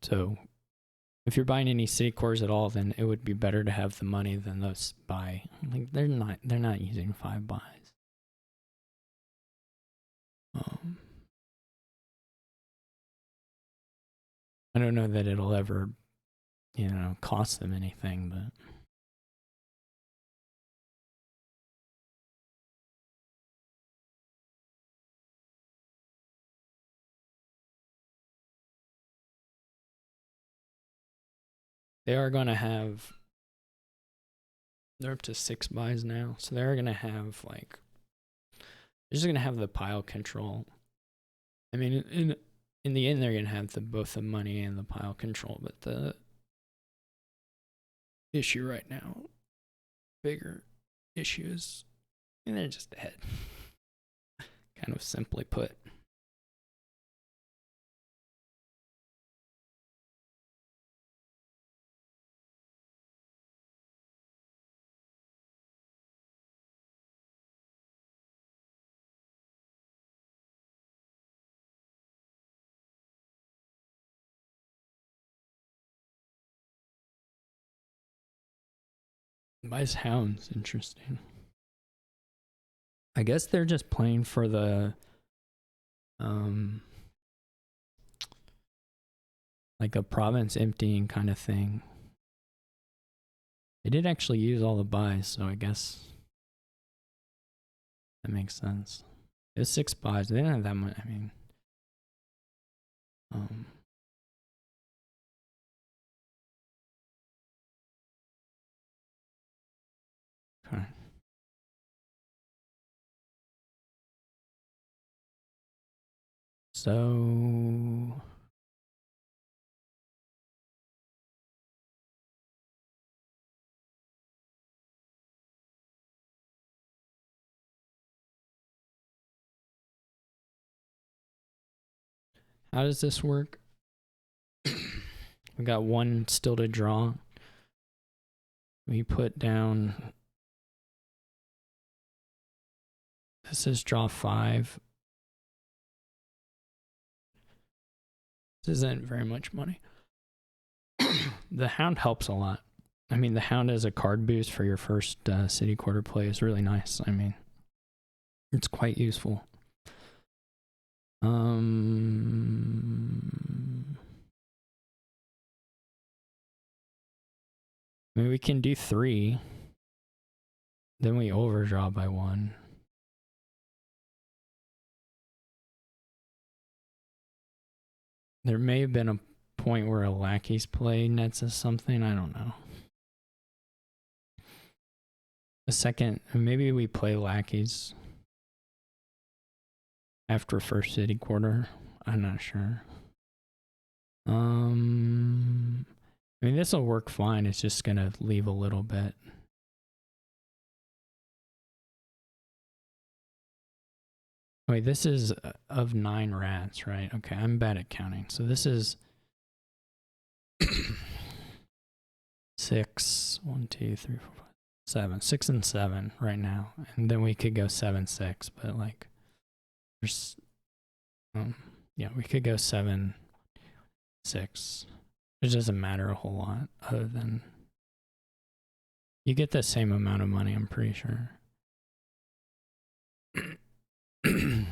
So if you're buying any city cores at all, then it would be better to have the money than those buy. Like they're not using 5 buys. I don't know that it'll ever, cost them anything, but they are going to have, they're up to 6 buys now, so they're going to have like, they're just going to have the pile control. I mean, in the end, they're going to have both the money and the pile control, but the issue right now, bigger issues, and they're just ahead. Kind of simply put. Buys hounds, interesting. I guess they're just playing for the like a province emptying kind of thing. They did actually use all the buys, so I guess that makes sense. It was 6 buys. They didn't have that much. I mean, okay. So how does this work? We got 1 still to draw. We put down, this is draw 5. This isn't very much money. The hound helps a lot. I mean, the hound as a card boost for your first city quarter play is really nice. I mean, it's quite useful. Maybe we can do 3. Then we overdraw by 1. There may have been a point where a lackey's play nets us something. I don't know. A second, maybe we play lackeys after first city quarter. I'm not sure. I mean, this will work fine. It's just going to leave a little bit. Wait, this is of 9 rats, right? Okay, I'm bad at counting. So this is 6, 1, 2, 3, 4, 5, 7. 6 and 7 right now. And then we could go 7, 6, but like there's yeah, we could go 7, 6. It doesn't matter a whole lot other than you get the same amount of money, I'm pretty sure. I'm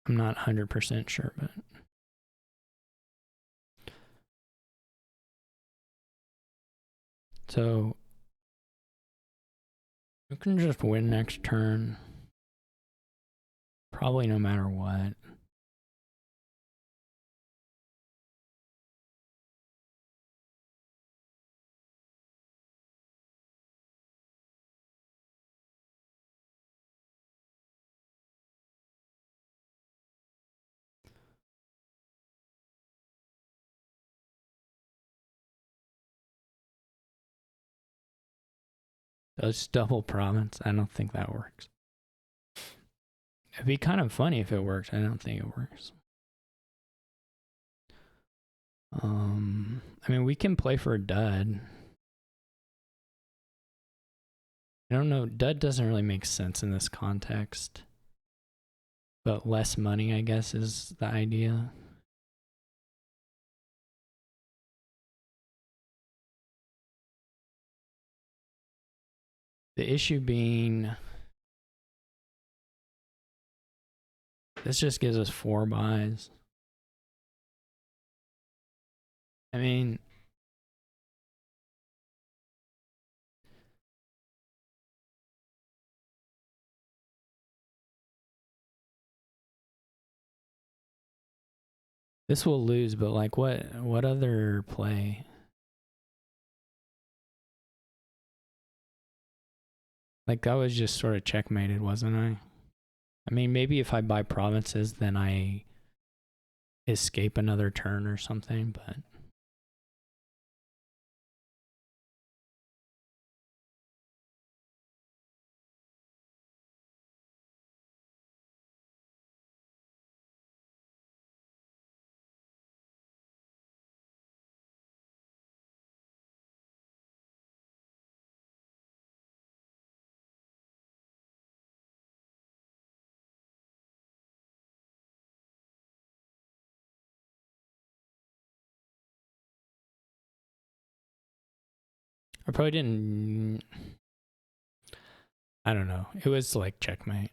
not 100% sure, but so you can just win next turn, probably no matter what. Those double province, I don't think that works. It'd be kind of funny if it worked. I don't think it works. I mean, we can play for a dud. I don't know. Dud doesn't really make sense in this context. But less money, I guess, is the idea. The issue being, this just gives us 4 buys. I mean, this will lose, but like what other play? Like I was just sort of checkmated, wasn't I? I mean, maybe if I buy provinces, then I escape another turn or something, but I probably didn't. I don't know. It was like checkmate.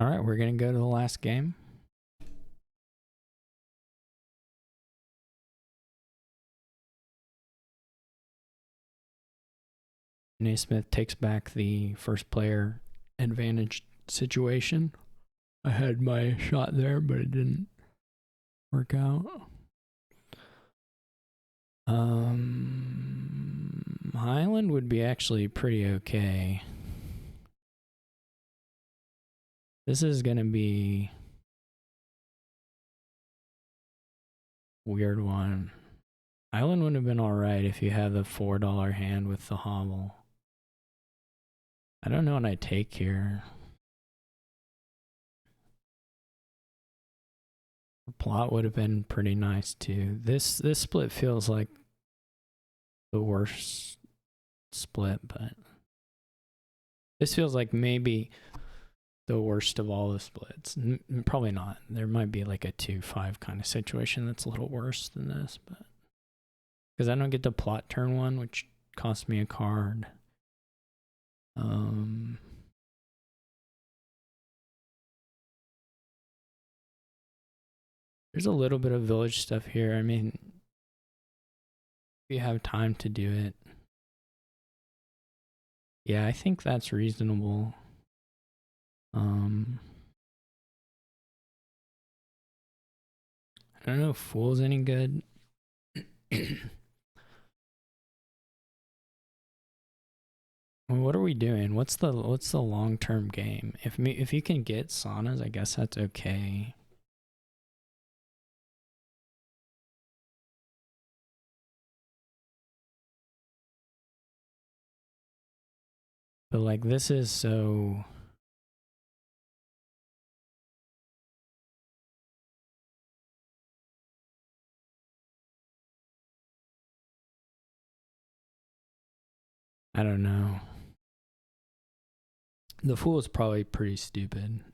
All right, we're going to go to the last game. Naismith takes back the first player advantage situation. I had my shot there, but it didn't work out. Highland would be actually pretty okay. This is gonna be a weird one. Highland would have been alright if you have the $4 hand with the hobble. I don't know what I take here. The plot would have been pretty nice too. This split feels like the worst split, but this feels like maybe the worst of all the splits. Probably not. There might be like a 2-5 kind of situation that's a little worse than this, but because I don't get the plot turn one, which cost me a card. There's a little bit of village stuff here. I mean, if you have time to do it. Yeah, I think that's reasonable. I don't know if Fool's any good. Well, what are we doing? What's the long-term game? If you can get saunas, I guess that's okay. But like this is so I don't know. The Fool is probably pretty stupid.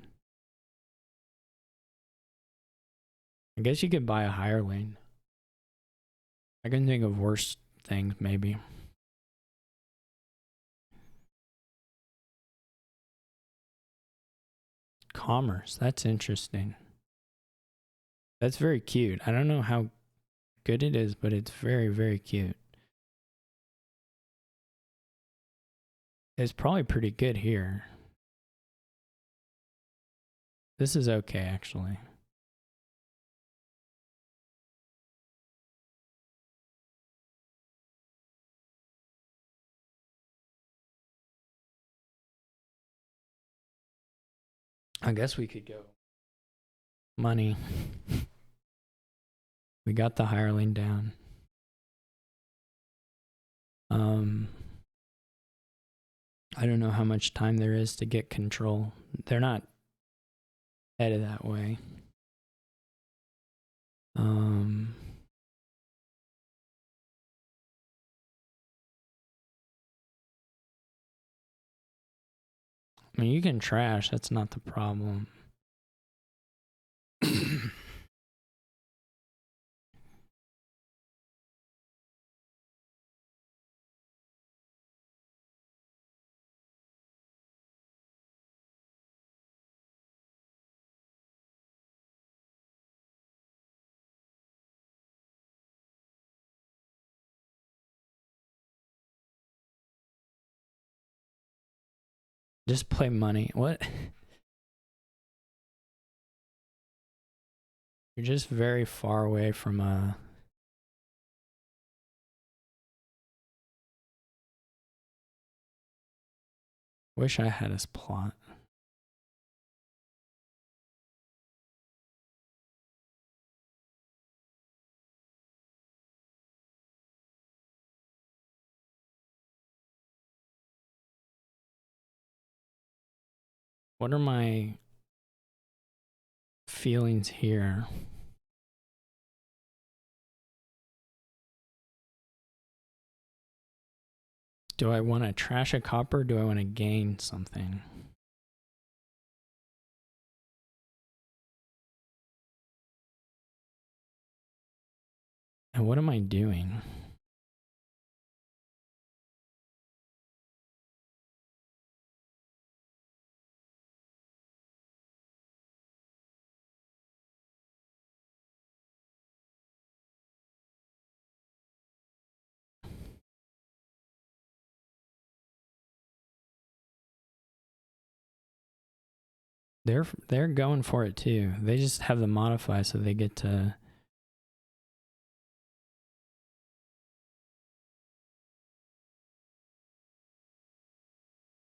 I guess you could buy a higher lane. I can think of worse things, maybe. Commerce, that's interesting. That's very cute. I don't know how good it is, but it's very, very cute. It's probably pretty good here. This is okay, actually. I guess we could go money. We got the hireling down. I don't know how much time there is to get control. They're not headed that way. I mean, you can trash. That's not the problem. Just play money. What? You're just very far away from Wish I had his plot. What are my feelings here? Do I want to trash a copper? Or do I want to gain something? And what am I doing? They're going for it too. They just have the modify so they get to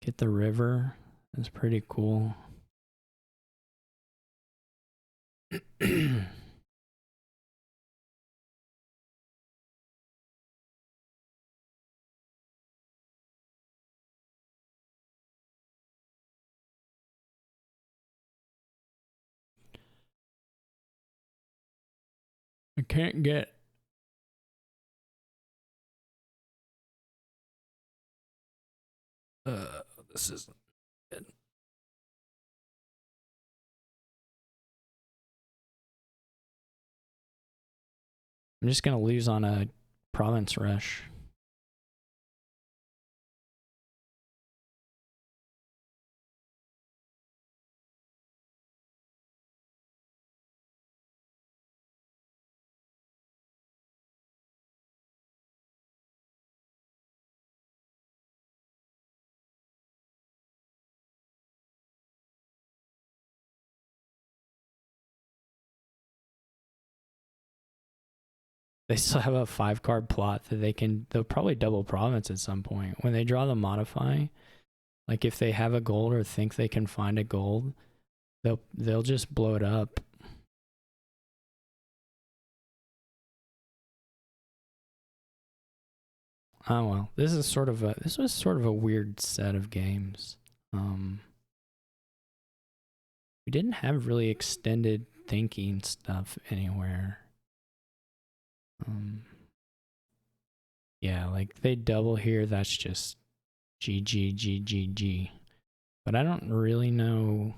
get the river. That's pretty cool. I can't get this isn't good. I'm just gonna lose on a province rush. They still have a 5-card plot that they'll probably double province at some point. When they draw the modify, like if they have a gold or think they can find a gold, they'll just blow it up. Oh well, this was sort of a weird set of games. We didn't have really extended thinking stuff anywhere. Yeah, like they double here, that's just GG. But I don't really know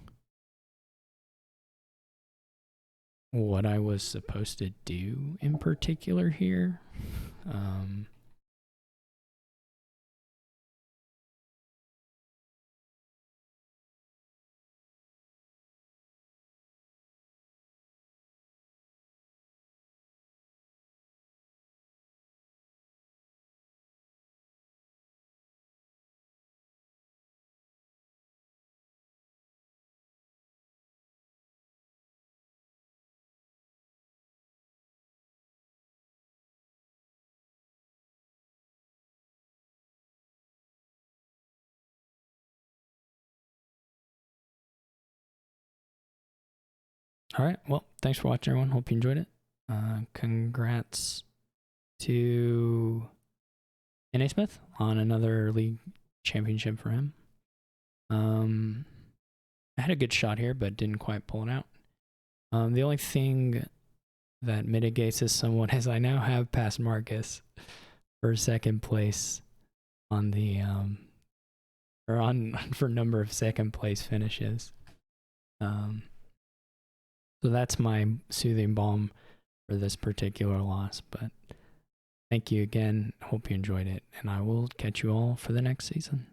what I was supposed to do in particular here. All right. Well, thanks for watching, everyone. Hope you enjoyed it. Congrats to Nasmith on another league championship for him. I had a good shot here, but didn't quite pull it out. The only thing that mitigates this somewhat is I now have passed Marcus for second place on the for number of second place finishes. So that's my soothing balm for this particular loss. But thank you again. Hope you enjoyed it, and I will catch you all for the next season.